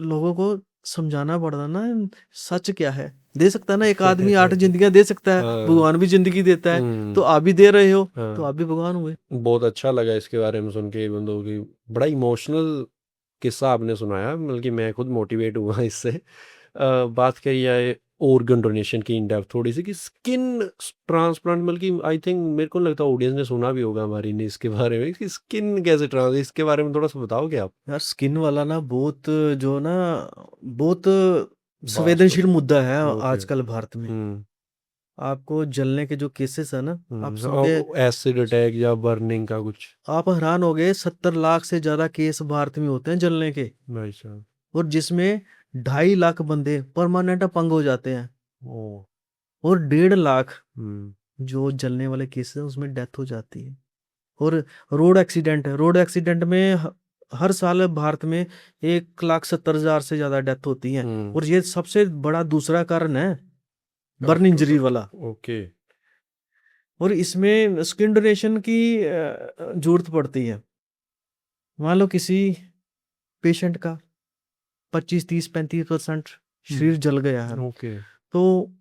लोगों को समझाना पड़ता ना, सच क्या है। दे सकता है ना, एक आदमी 8 जिंदगियां दे सकता है, हाँ भगवान भी जिंदगी देता है। तो हम्म आप भी दे रहे हो, तो हाँ आप भी भगवान हुए। बहुत अच्छा लगा इसके बारे में सुन के बंदों की बड़ा इमोशनल किस्सा आपने सुनाया बल्कि मैं खुद मोटिवेट हुआ इससे बात करी जाए ऑर्गन डोनेशन की इन डेप्थ थोड़ी सी कि स्किन ट्रांसप्लांट बल्कि आई थिंक मेरे को लगता है ऑडियंस ने सुना भी होगा हमारी ने इसके बारे में कि स्किन कैसे ट्रांस इसके बारे में थोड़ा सा बताओगे आप यार स्किन वाला ना बहुत, जो ना, बहुत वास्ट संवेदनशील मुद्दा है ओके आजकल भारत में। हम्म आपको जलने के जो केसेस है ना, आप सुन के एसिड अटैक या बर्निंग का कुछ आप हैरान हो गए। 70 लाख से ज्यादा केस भारत में होते हैं जलने के। भाई साहब और जिसमें 2.5 लाख बंदे परमानेंट अपंग हो जाते हैं ओ और 1.5 लाख हम्म जो जलने वाले केसेस हैं उसमें डेथ हो जाती है। और रोड एक्सीडेंट है, रोड एक्सीडेंट में हर साल भारत में 1,70,000 से ज्यादा डेथ होती है। हम्म और ये सबसे बड़ा दूसरा कारण है बर्न आफ्टर इंजरी वाला। ओके और इसमें स्किन डोनेशन की जरूरत पड़ती है। मान लो किसी पेशेंट का 25, 30, 35% शरीर जल गया है, ओके तो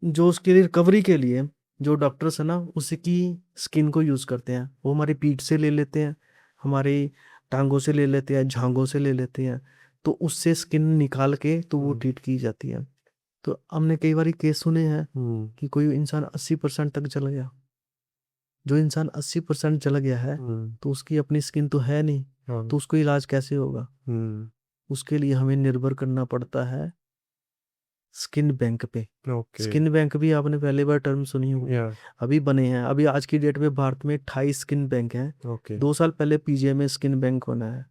जो उसके लिए रिकवरी के लिए जो डॉक्टर्स है ना उसकी स्किन को यूज करते हैं। वो हमारी पीठ से ले लेते हैं, हमारी टांगों से ले लेते हैं, झांगों से ले लेते हैं, तो उससे स्किन निकाल के तो वो ट्रीट की जाती है। तो हमने कई बार केस सुने हैं हम्म कि कोई इंसान 80% तक जल गया। जो इंसान 80% जल गया है हम्म तो उसकी अपनी स्किन तो है नहीं, हाँ तो उसको इलाज कैसे होगा? हम्म उसके लिए हमें निर्भर करना पड़ता है स्किन बैंक पे। ओके स्किन बैंक भी आपने पहली बार टर्म सुनी होगी, या अभी बने हैं। अभी आज की डेट में भारत में 28 स्किन बैंक हैं। ओके 2 साल पहले पीजीआई में स्किन बैंक होना है,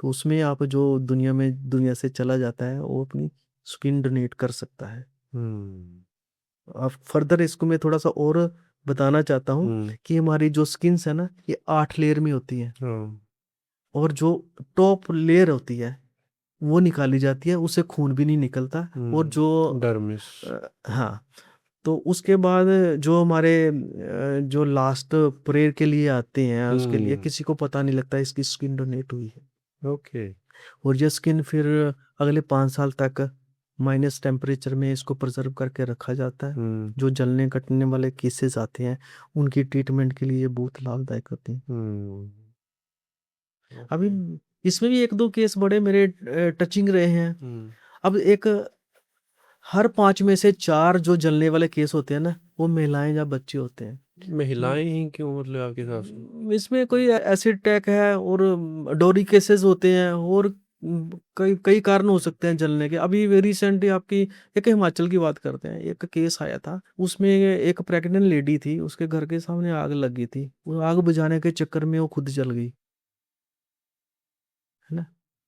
तो उसमें आप जो दुनिया से चला जाता है वो अपनी स्किन डोनेट कर सकता है। हम्म अब फर्दर इसको मैं थोड़ा सा और बताना चाहता हूँ हम्म कि हमारी जो स्किन्स है ना ये 8 लेयर में होती है। हाँ और जो टॉप लेयर होती है वो निकाली जाती है, उससे खून भी नहीं निकलता। और जो डर्मिस हाँ, तो उसके बाद जो हमारे जो लास्ट प्रेयर के लिए आते हैं उसके लिए हम्म किसी को पता नहीं लगता इसकी स्किन डोनेट हुई है। ओके और ये स्किन फिर अगले 5 साल तक माइनस टेम्परेचर में इसको प्रिजर्व करके रखा जाता है। हम्म जो जलने कटने वाले केसेस आते हैं उनकी ट्रीटमेंट के लिए ये बहुत लाभदायक होती हैं। हम्म अभी ओके इसमें भी 1-2 केस बड़े मेरे टचिंग रहे हैं। हम्म अब एक हर 5 में से 4 जो जलने वाले केस होते हैं ना वो महिलाएं या बच्चे होते हैं। महिलाएं ही क्यों मतलब आपके हिसाब से इसमें कोई एसिड अटैक है और डोरी केसेस होते हैं और कई कई कारण हो सकते हैं जलने के। अभी रिसेंटली आपकी एक हिमाचल की बात करते हैं, एक केस आया था उसमें एक प्रेग्नेंट लेडी थी, उसके घर के सामने आग लगी थी, वो आग बुझाने के चक्कर में वो खुद जल गई, है ना।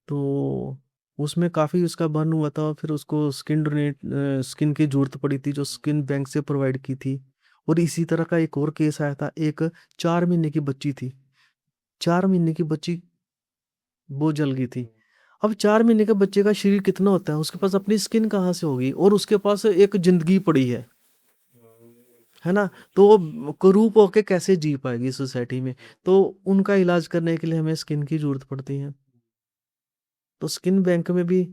तो उसमें काफी उसका बर्न हुआ था, फिर उसको स्किन की जरूरत पड़ी थी जो स्किन बैंक से प्रोवाइड की थी। और इसी तरह का एक और केस आया था, एक 4 महीने की बच्ची थी, 4 महीने की बच्ची वो जल गई थी। अब 4 महीने के बच्चे का शरीर कितना होता है, उसके पास अपनी स्किन कहाँ से होगी, और उसके पास एक जिंदगी पड़ी है ना। तो वो कुरूप होके कैसे जी पाएगी सोसाइटी में? तो उनका इलाज करने के लिए हमें स्किन की जरूरत पड़ती है। तो स्किन बैंक में भी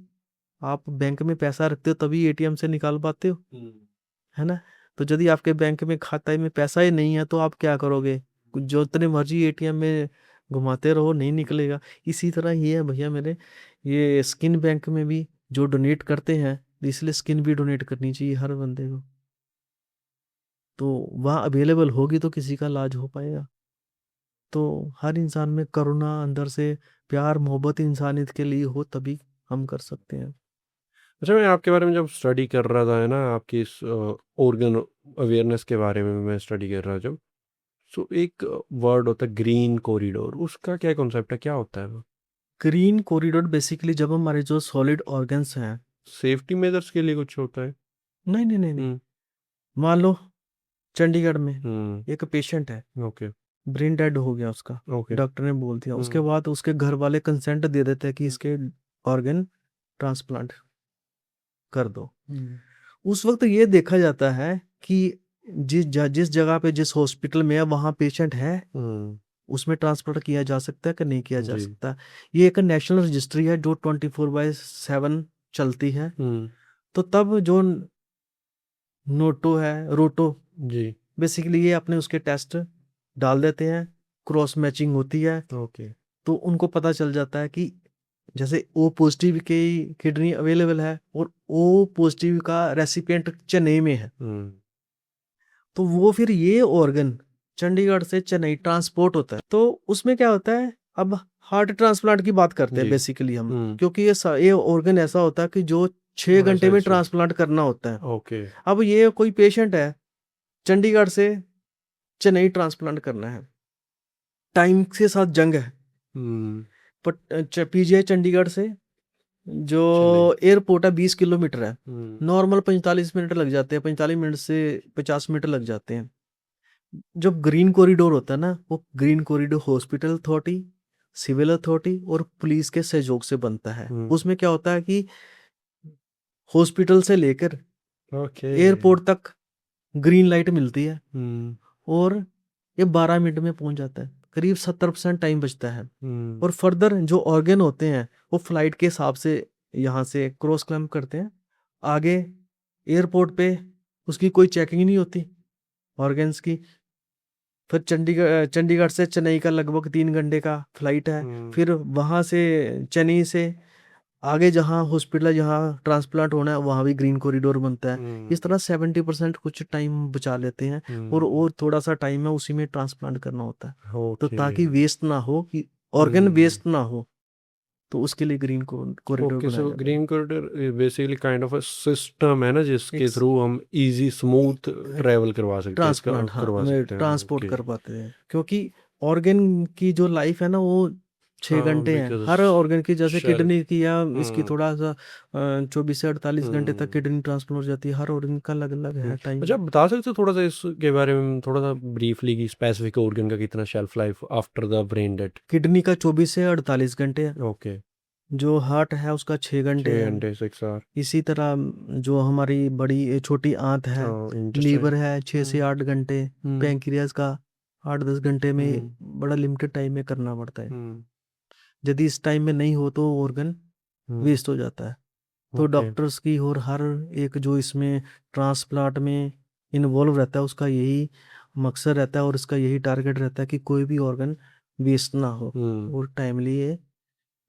आप बैंक में पैसा रखते हो तभी एटीएम से निकाल पाते हो, है ना। तो यदि आपके बैंक में खाते में पैसा ही नहीं है तो आप क्या करोगे? जो इतने मर्जी एटीएम में घुमाते रहो नहीं निकलेगा। इसी तरह ये है भैया मेरे, ये स्किन बैंक में भी जो डोनेट करते हैं, इसलिए स्किन भी डोनेट करनी चाहिए हर बंदे को। तो वहाँ अवेलेबल होगी तो किसी का इलाज हो पाएगा। तो हर इंसान में करुणा अंदर से, प्यार मोहब्बत इंसानियत के लिए हो तभी हम कर सकते हैं। अच्छा मैं आपके बारे में जब स्टडी कर रहा था है ना आपकी इस ऑर्गन अवेयरनेस के बारे में मैं स्टडी कर रहा जब सो एक वर्ड होता है ग्रीन कॉरिडोर उसका क्या कॉन्सेप्ट है क्या होता है वो ग्रीन कॉरिडोर बेसिकली जब हमारे जो सॉलिड ऑर्गन्स हैं, सेफ्टी मेजर्स के लिए कुछ होता है नहीं नहीं नहीं नहीं, हम्म मान लो चंडीगढ़ में हम्म एक पेशेंट है, ओके ब्रेन डेड हो गया उसका, ओके डॉक्टर ने बोल दिया, उसके हम्म बाद उसके घर वाले कंसेंट दे देते हैं कि हम्म इसके ऑर्गन ट्रांसप्लांट कर दो। हम्म उस वक्त ये देखा जाता है कि जिस जगह पे जिस हॉस्पिटल में है वहाँ पेशेंट है, हम्म, उसमें ट्रांसफर किया जा सकता है कि नहीं किया जा जी सकता। ये एक नेशनल रजिस्ट्री है जो 24/7 चलती है। हम्म तो तब जो नोटो है, रोटो, जी बेसिकली ये अपने उसके टेस्ट डाल देते हैं, क्रॉस मैचिंग होती है, ओके तो उनको पता चल जाता है कि जैसे ओ पॉजिटिव की किडनी अवेलेबल है और ओ पॉजिटिव का रेसिपिएंट चेन्नई में है, हम्म तो वो फिर ये ऑर्गन चंडीगढ़ से चेन्नई ट्रांसपोर्ट होता है। तो उसमें क्या होता है, अब हार्ट ट्रांसप्लांट की बात करते हैं जी बेसिकली हम, हम्म क्योंकि ये ऑर्गन ऐसा होता है कि जो 6 घंटे में एसेंशियल ट्रांसप्लांट करना होता है। ओके अब ये कोई पेशेंट है, चंडीगढ़ से चेन्नई ट्रांसप्लांट करना है, टाइम के साथ जंग है, हम्म पीजीआई चंडीगढ़ से जो चले। एयरपोर्ट है 20 किलोमीटर है, हम्म। नॉर्मल 45 मिनट लग जाते हैं, 45 मिनट से 50 मिनट लग जाते हैं। जो ग्रीन कॉरिडोर होता है ना, वो green corridor hospital authority, civil authority और पुलिस के सहयोग से बनता है। हम्म। उसमें क्या होता है कि हॉस्पिटल से लेकर ओके। एयरपोर्ट तक ग्रीन लाइट मिलती है, हम्म। और ये 12 मिनट में पहुंच जाता है, करीब 70% टाइम बचता है। हम्म। और फर्दर जो ऑर्गन होते हैं वो फ्लाइट के हिसाब से यहाँ से क्रॉस क्लेम करते हैं आगे एयरपोर्ट पे, उसकी कोई चेकिंग नहीं होती ऑर्गन्स की। फिर चंडीगढ़ से चेन्नई का लगभग 3 घंटे का फ्लाइट है। हम्म। फिर वहाँ से चेन्नई से आगे जहाँ हॉस्पिटल है, जहाँ ट्रांसप्लांट होना है, वहाँ भी ग्रीन कॉरिडोर बनता है। हम्म। इस तरह 70% कुछ टाइम बचा लेते हैं, और थोड़ा सा टाइम है उसी में ट्रांसप्लांट करना होता है, तो ओके। ताकि वेस्ट ना हो, कि ऑर्गन हम्म। वेस्ट ना हो, तो उसके लिए ग्रीन कॉरिडोर ओके, बनाया सो जाता है। Green corridor basically kind of a system है ना, एक जिसके थ्रू हम इजी स्मूथ ट्रेवल करवा सकते हैं, इसका ट्रांसप्लांट, हाँ, करवा में सकते हैं। Transport okay. कर पाते हैं, क्योंकि ऑर्गन की जो लाइफ है ना वो 6 घंटे है, बिकॉज हर ऑर्गन की। जैसे शर किडनी की या इसकी हम्म। थोड़ा सा 24 से 48 घंटे तक हम्म। किडनी ट्रांसप्लांट हो जाती है, हर ऑर्गन का अलग अलग है अच्छा, टाइम। आप बता सकते हो थोड़ा सा इसके बारे में, थोड़ा सा ब्रीफली, कि स्पेसिफिक ऑर्गन का कितना shelf life after the brain death? Kidney का 24 से 48 घंटे है, ओके। जो हार्ट है उसका 6 घंटे छः है। घंटे 6 आवर। इसी तरह जो हमारी बड़ी छोटी आंत है, इंटेस्टाइन। लीवर है 6 से 8 घंटे, हम्म। पैंक्रियाज का 8-10 घंटे में, हम्म। बड़ा लिमिटेड टाइम में करना पड़ता है। हम्म। यदि इस टाइम में नहीं हो तो ऑर्गन हम्म। वेस्ट हो जाता है। तो ओके। डॉक्टर्स की और हर एक जो इसमें ट्रांसप्लांट में इन्वॉल्व रहता है, उसका यही मकसद रहता है और इसका यही टारगेट रहता है कि कोई भी ऑर्गन वेस्ट ना हो, हम्म। और टाइमली ये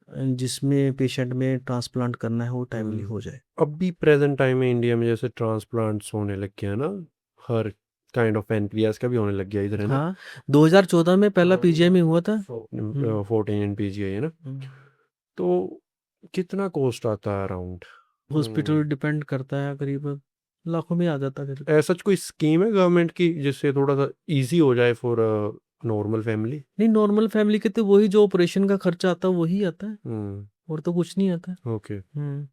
जिसमें पेशेंट में ट्रांसप्लांट करना है वो टाइमली हम्म। हो जाए। अभी प्रेजेंट टाइम में इंडिया में जैसे ट्रांसप्लांट्स होने लग गया है ना, हर काइंड ऑफ पेनक्रियास का भी होने लग गया इधर, है ना? हाँ, 2014 में पहला पीजीआई में हुआ था। 14 पीजीआई है ना? तो कितना कॉस्ट आता है अराउंड? हॉस्पिटल डिपेंड करता है, करीब लाखों में आ जाता है। ऐसा कोई स्कीम है गवर्नमेंट की जिससे थोड़ा सा इजी हो जाए फॉर नॉर्मल फैमिली? नहीं, नॉर्मल फैमिली के तो वही जो ऑपरेशन का खर्चा आता है वही आता है, हम्म। और तो कुछ नहीं आता। Okay. Hmm.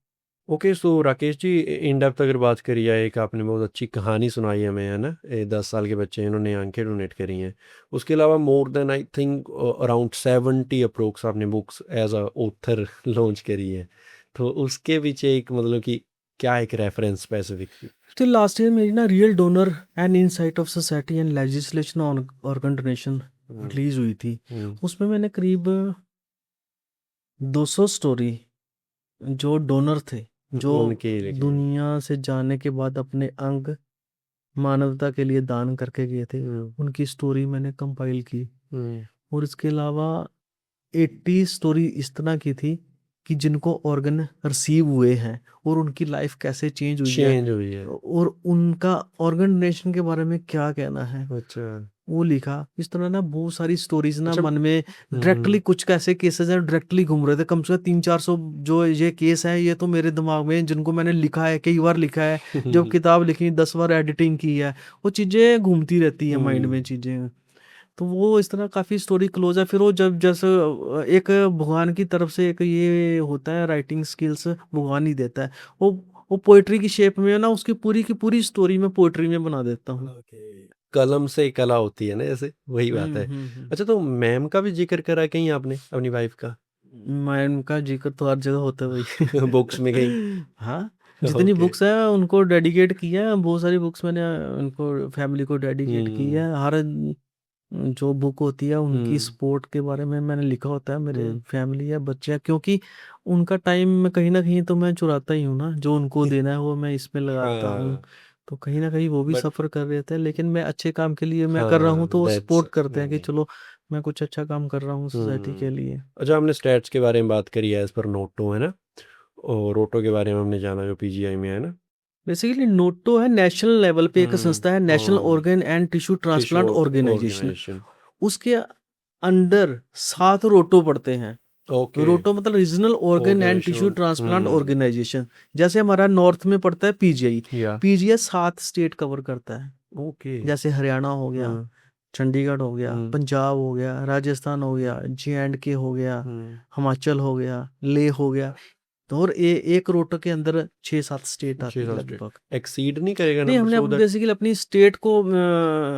Okay, so Rakesh ji, in depth अगर बात करी जाए, एक आपने बहुत अच्छी कहानी सुनाई हमें, है ना, 10 साल के बच्चे इन्होंने आंखें डोनेट करी हैं। उसके अलावा more than I think around 70 approx आपने books as a author launch करी है। तो उसके पीछे एक मतलब कि क्या एक reference specific? Still last year मेरी ना real donor and insight of society and legislation on organ donation release हुई थी। उसमें मैंने करीब 200 स्टोरी, जो डोनर थे, जो उनके लिए। दुनिया से जाने के बाद अपने अंग मानवता के लिए दान करके गए थे, उनकी स्टोरी मैंने कंपाइल की। और इसके अलावा 80 स्टोरी इस तरह की थी कि जिनको ऑर्गन रिसीव हुए हैं और उनकी लाइफ कैसे चेंज हुई है, चेंज हुई है। और उनका ऑर्गन डोनेशन के बारे में क्या कहना है, अच्छा। वो लिखा। इस तरह ना बहुत सारी स्टोरीज ना अच्छा। मन में डायरेक्टली, कुछ कैसे केसेस हैं डायरेक्टली घूम रहे थे, कम से कम 300-400 जो ये केस है, ये तो मेरे दिमाग में, जिनको मैंने लिखा है, कई बार लिखा है, जब किताब लिखी 10 बार एडिटिंग की है, वो चीज़ें घूमती रहती है माइंड में चीज़ें। तो वो इस तरह काफ़ी स्टोरी क्लोज है। फिर वो जब जैसे एक भगवान की तरफ से एक ये होता है, राइटिंग स्किल्स भगवान ही देता है, वो पोइट्री की शेप में ना, उसकी पूरी की पूरी स्टोरी में पोइट्री में बना देता हूँ। ओके। कलम से कला होती है ना, ऐसे वही बात है। अच्छा, तो मैम का भी जिक्र करा कहीं आपने अपनी वाइफ का? माइंड का जिक्र तो हर जगह होता है भाई। बुक्स में कहीं? हाँ, जितनी ओके। बुक्स है उनको डेडिकेट किया है, बहुत सारी बुक्स मैंने उनको फैमिली को डेडिकेट की हम्म। है। हर जो बुक होती है उनकी हम्म। स्पोर्ट के बारे में मैंने लिखा होता है, मेरे हम्म। फैमिली है, बच्चे हैं, क्योंकि उनका टाइम में कहीं ना कहीं तो मैं चुराता ही हूँ ना, जो उनको देना है वो मैं इसमें लगाता हूँ। हाँ। तो कहीं ना कहीं वो भी बट सफ़र कर रहे थे, लेकिन मैं अच्छे काम के लिए मैं कर रहा हाँ, हूँ, तो वो दैट्स। सपोर्ट करते हैं कि चलो मैं कुछ अच्छा काम कर रहा हूँ सोसाइटी के लिए। अच्छा, हमने स्टैट्स के बारे में बात करी है, एज पर नोटो, है ना? और रोटो के बारे में हमने जाना जो पीजीआई में है ना। बेसिकली नोटो है नेशनल लेवल पे एक संस्था है, नेशनल हाँ। Organ and tissue tissue transplant organisation. Organisation. उसके अंडर 7 रोटो पड़ते हैं। ओके। रोटो मतलब regional organ and tissue organisation. Transplant organisation. जैसे हमारा नॉर्थ में पड़ता है पीजीआई। या। पीजीआई 7 स्टेट कवर करता है, ओके। जैसे हरियाणा हो गया, चंडीगढ़ हो गया, हम्म। पंजाब हो गया, राजस्थान हो गया, जे एंड के हो गया, हम्म। हिमाचल हो गया, लेह हो गया। तो और एक करोड़ के अंदर 6-7 स्टेट आती है 6-7 स्टेट लगभग। एक्सीड नहीं करेगा नहीं, नंबर हमने सो अब दैट बेसिकली अपनी स्टेट को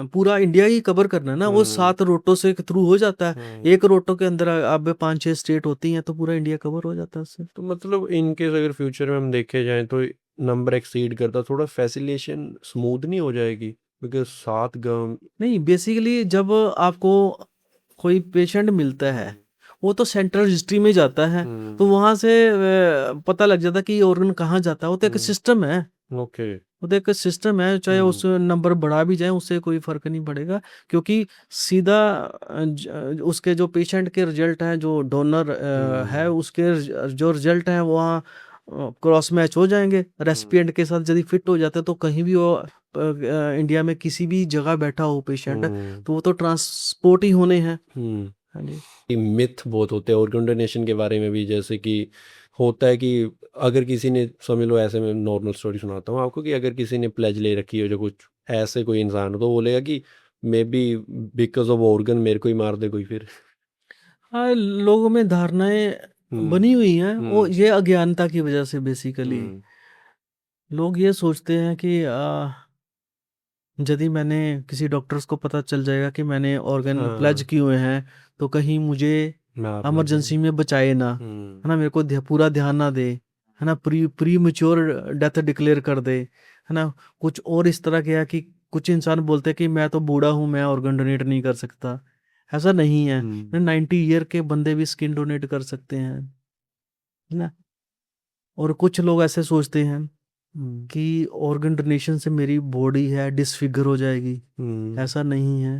पूरा इंडिया ही कवर करना है ना, वो 7 रोटो से थ्रू हो जाता है। एक रोटो के अंदर अब 5-6 स्टेट होती हैं तो पूरा इंडिया कवर हो जाता है उससे। तो मतलब इनकेस अगर फ्यूचर में हम देखे जाएं तो नंबर एक्सीड करता थोड़ा फैसिलिटेशन स्मूथ नहीं हो जाएगी बिकॉज 7 गम नहीं, बेसिकली जब आपको कोई पेशेंट मिलता है वो तो सेंट्रल रजिस्ट्री में जाता है, तो वहां से पता लग जाता है कि ये ऑर्गन कहाँ जाता है। वो तो एक सिस्टम है, ओके वो तो एक सिस्टम है, चाहे उस नंबर बढ़ा भी जाए उससे कोई फर्क नहीं पड़ेगा, क्योंकि सीधा उसके जो पेशेंट के रिजल्ट हैं, जो डोनर है उसके जो रिजल्ट हैं वहाँ क्रॉस मैच हो जाएंगे रेसिपिएंट के साथ। यदि फिट हो जाता है तो कहीं भी वो इंडिया में किसी भी जगह बैठा हो पेशेंट, तो वो तो ट्रांसपोर्ट ही होने हैं। हाँ जी। मिथ बहुत होते हैं ऑर्गन डोनेशन के बारे में भी, जैसे कि होता है कि अगर किसी ने, समझ लो ऐसे में नॉर्मल स्टोरी सुनाता हूँ आपको, कि अगर किसी ने प्लेज ले रखी हो, जो कुछ ऐसे कोई इंसान हो, तो बोलेगा कि may be because of organ मेरे को ही मार दे कोई फिर। हाँ, लोगों में धारणाएं बनी हुई हैं, वो ये अज्ञानता की वजह से बेसिकली लोग ये सोचते हैं कि यदि मैंने किसी डॉक्टर्स को पता चल जाएगा कि मैंने ऑर्गन प्लेज किए हुए हैं तो कहीं मुझे मार ना इमरजेंसी में बचाए ना, है ना, मेरे को पूरा ध्यान ना दे, है ना, प्री मैच्योर डेथ डिक्लेयर कर दे, है ना। कुछ और इस तरह के है कि कुछ इंसान बोलते हैं कि मैं तो बूढ़ा हूँ, मैं ऑर्गन डोनेट नहीं कर सकता। ऐसा नहीं है, 90 ईयर के बंदे भी स्किन डोनेट कर सकते हैं, है ना। और कुछ लोग ऐसे सोचते हैं कि ऑर्गन डोनेशन से मेरी बॉडी है डिसफिगर हो जाएगी। ऐसा नहीं है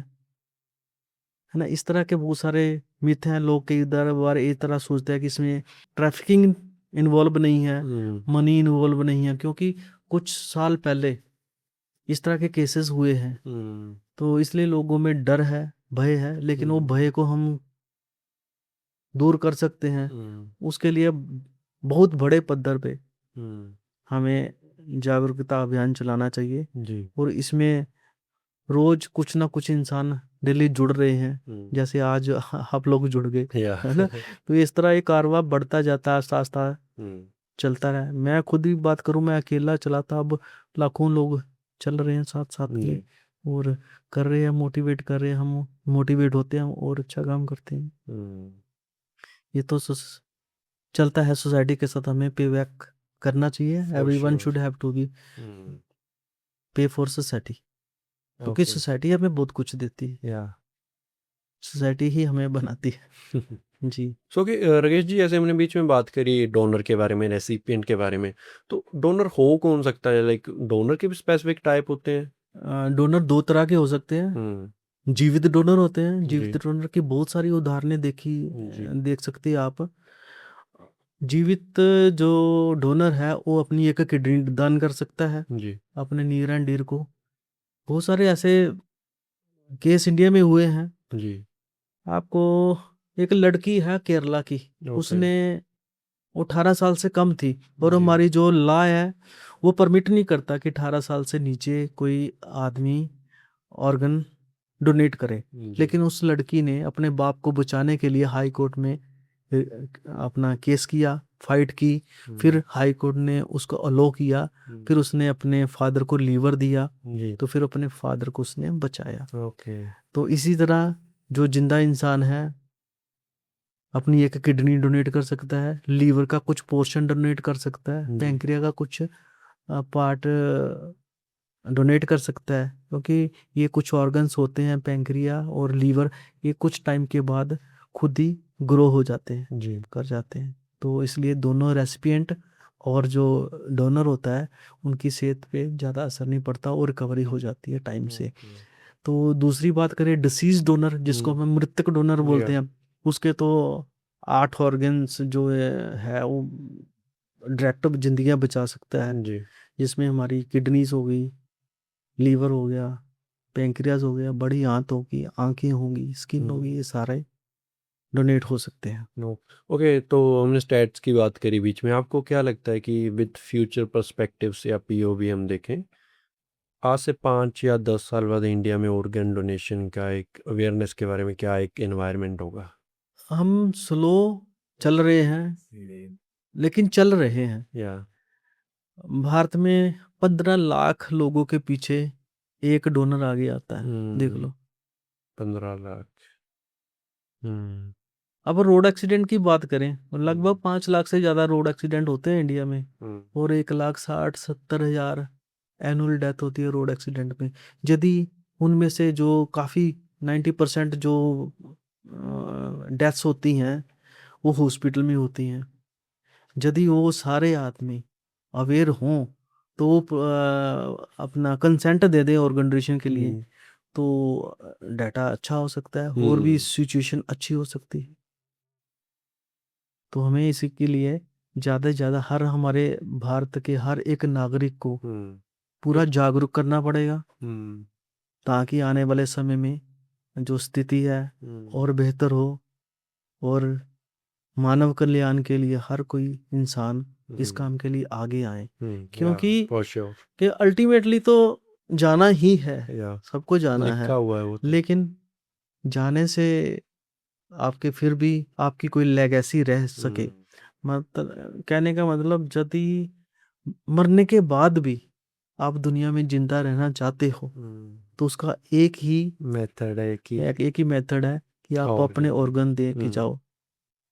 ना। इस तरह के बहुत सारे मिथ हैं। लोग कई बार इस तरह सोचते हैं कि इसमें ट्रैफिकिंग इन्वॉल्व नहीं है, मनी इन्वॉल्व नहीं है, क्योंकि कुछ साल पहले इस तरह के केसेस हुए हैं। तो इसलिए लोगों में डर है, भय है, लेकिन वो भय को हम दूर कर सकते हैं। उसके लिए बहुत बड़े पद्धर पे हमें जागरूकता अभियान चलाना चाहिए, जी और इसमें रोज कुछ ना कुछ इंसान डेली जुड़ रहे हैं, जैसे आज आप लोग जुड़ गए, या है ना। तो इस तरह ये कारवां बढ़ता जाता है, आस्ता आस्ता चलता रहा। मैं खुद भी बात करूं, मैं अकेला चला था, अब लाखों लोग चल रहे हैं साथ साथ में, और कर रहे हैं, मोटिवेट कर रहे हैं, हम मोटिवेट होते हैं और अच्छा काम करते हैं। ये तो चलता है सोसाइटी के साथ, हमें पे बैक करना चाहिए। Everyone should have to be pay for society, क्योंकि सोसाइटी हमें बहुत कुछ देती है, या सोसाइटी ही हमें बनाती है। जी। सो कि राकेश जी, ऐसे हमने बीच में बात करी डोनर के बारे में, रेसिपिएंट के बारे में, तो डोनर हो कौन सकता है? लाइक डोनर के भी स्पेसिफिक टाइप होते हैं? डोनर 2 तरह के हो सकते हैं। जीवित डोनर होते हैं, जी जीवित डोनर की बहुत सारी उदाहरणें जी देख सकते हैं आप। जीवित जो डोनर है वो अपनी एक किडनी दान कर सकता है, जी अपने नीर एंड ईयर को। बहुत सारे ऐसे केस इंडिया में हुए हैं। जी आपको एक लड़की है केरला की, ओके उसने 18 साल से कम थी, और जी हमारी जो लॉ है वो परमिट नहीं करता कि 18 साल से नीचे कोई आदमी ऑर्गन डोनेट करे। जी लेकिन उस लड़की ने अपने बाप को बचाने के लिए हाई कोर्ट में अपना केस किया, फाइट की, फिर हाई कोर्ट ने उसको अलो किया, फिर उसने अपने फादर को लीवर दिया, जी तो फिर अपने फादर को उसने बचाया। ओके तो इसी तरह जो जिंदा इंसान है अपनी एक किडनी डोनेट कर सकता है, लीवर का कुछ पोर्शन डोनेट कर सकता है, जी पैंक्रिया का कुछ पार्ट डोनेट कर सकता है, क्योंकि ये कुछ ऑर्गन्स होते हैं, पैंक्रिया और लीवर, ये कुछ टाइम के बाद खुद ही ग्रो हो जाते हैं, जी कर जाते हैं। तो इसलिए दोनों रेसिपिएंट और जो डोनर होता है उनकी सेहत पे ज़्यादा असर नहीं पड़ता और रिकवरी हो जाती है टाइम से। तो दूसरी बात करें डिसीज डोनर, जिसको हम मृतक डोनर बोलते हैं, उसके तो 8 ऑर्गन्स जो है वो डायरेक्ट जिंदगियां बचा सकता है, जी जिसमें हमारी किडनीज हो गई, लीवर हो गया, पेंक्रियाज हो गया, बड़ी आंत होगी, आंखें होंगी, स्किन होगी, ये सारे डोनेट हो सकते हैं। No okay. तो हमने स्टैट्स की बात करी बीच में, आपको क्या लगता है कि विद फ्यूचर पर्सपेक्टिव्स या पीओवी हम देखें, आज से 5 या 10 साल बाद इंडिया में ऑर्गन डोनेशन का एक अवेयरनेस के बारे में क्या एक एनवायरनमेंट होगा? हम स्लो चल रहे हैं, लेकिन चल रहे हैं। या भारत में 15 लाख लोगों के पीछे एक डोनर आगे आता है, देख लो। 15 लाख। हम्म अब रोड एक्सीडेंट की बात करें तो लगभग हम्म 5 लाख से ज़्यादा रोड एक्सीडेंट होते हैं इंडिया में, हम्म और 1,60,70,000 एनुअल डेथ होती है रोड एक्सीडेंट में। यदि उनमें से जो काफ़ी 90% जो डेथ्स होती हैं वो हॉस्पिटल में होती हैं, यदि वो सारे आदमी अवेयर हों तो वो अपना कंसेंट दे दें ऑर्गन डोनेशन के लिए, हम्म तो डाटा अच्छा हो सकता है और भी हम्म सिचुएशन अच्छी हो सकती है। तो हमें इसी के लिए ज़्यादा से ज़्यादा हर हमारे भारत के हर एक नागरिक को हम्म पूरा जागरूक करना पड़ेगा, हम्म ताकि आने वाले समय में जो स्थिति है हम्म और बेहतर हो, और मानव कल्याण के लिए हर कोई इंसान इस काम के लिए आगे आए। या क्योंकि फॉर श्योर। कि अल्टीमेटली तो जाना ही है, या सबको जाना लिखा है, हुआ है वो तो। लेकिन जाने से आपके फिर भी आपकी कोई लेगेसी रह सके। हम्म मतलब कहने का मतलब, यदि मरने के बाद भी आप दुनिया में जिंदा रहना चाहते हो तो उसका एक ही मेथड है कि एक ही मेथड है कि आप अपने ऑर्गन। ऑर्गन दे के हम्म जाओ।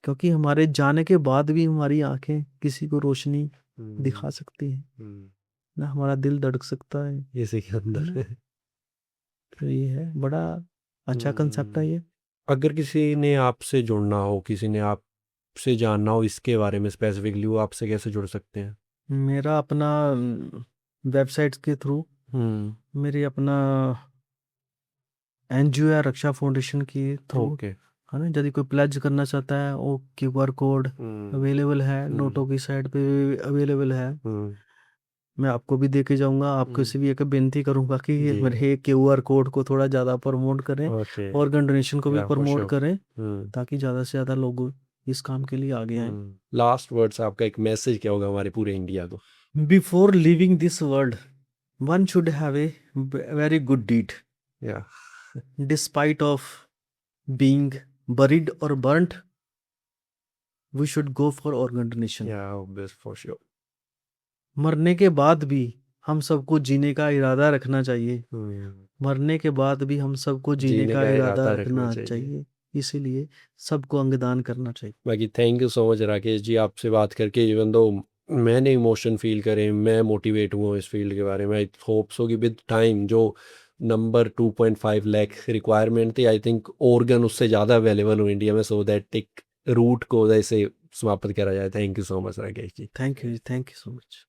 क्योंकि हमारे जाने के बाद भी हमारी आंखें किसी को रोशनी दिखा हम्म सकती हैं हम्म ना, हमारा दिल धड़क सकता है इसी के अंदर ना। है। तो ये है, बड़ा अच्छा कंसेप्ट है हम्म ये। अगर किसी ने आपसे जुड़ना हो, किसी ने आपसे जानना हो इसके बारे में स्पेसिफिकली, वो आपसे कैसे जुड़ सकते हैं? मेरा अपना वेबसाइट के थ्रू, हम्म मेरी अपना एनजीओ या रक्षा फाउंडेशन के थ्रू, ओके। है ना। यदि कोई प्लेज करना चाहता है, वो क्यूआर कोड हम्म अवेलेबल है, हम्म नोटों की साइड पे अवेलेबल है। हम्म मैं आपको भी दे के जाऊंगा, आपको हम्म से भी एक विनती करूंगा कि जी मेरे क्यूआर कोड को थोड़ा ज़्यादा प्रमोट करें, ओके। ऑर्गन डोनेशन को भी या फॉर प्रमोट श्योर। करें, हम्म ताकि ज़्यादा से ज़्यादा लोग इस काम के लिए आगे आएं। लास्ट वर्ड्स आपका, एक मैसेज क्या होगा हमारे पूरे इंडिया को? Before living this world, one should have a very good deed, या despite of being buried or burnt, we should go for organ donation। या ऑब्वियस फॉर श्योर। मरने के बाद भी हम सबको जीने का इरादा रखना चाहिए, मरने के बाद भी हम सबको जीने जीने का का इरादा इरादा रखना रखना चाहिए। चाहिए, इसीलिए सबको अंगदान करना चाहिए। बाकी thank you so much Rakesh ji, आपसे बात करके इवन दो मैंने इमोशन फील करे, मैं मोटिवेट हुआ इस फील्ड के बारे में। आई होप सो कि विद टाइम जो नंबर 2.5 लाख रिक्वायरमेंट थी, आई थिंक ऑर्गन उससे ज़्यादा अवेलेबल हो इंडिया में, सो दैट एक रूट को ऐसे समाप्त करा जाए। Thank you so much Rakesh ji. Thank you so much.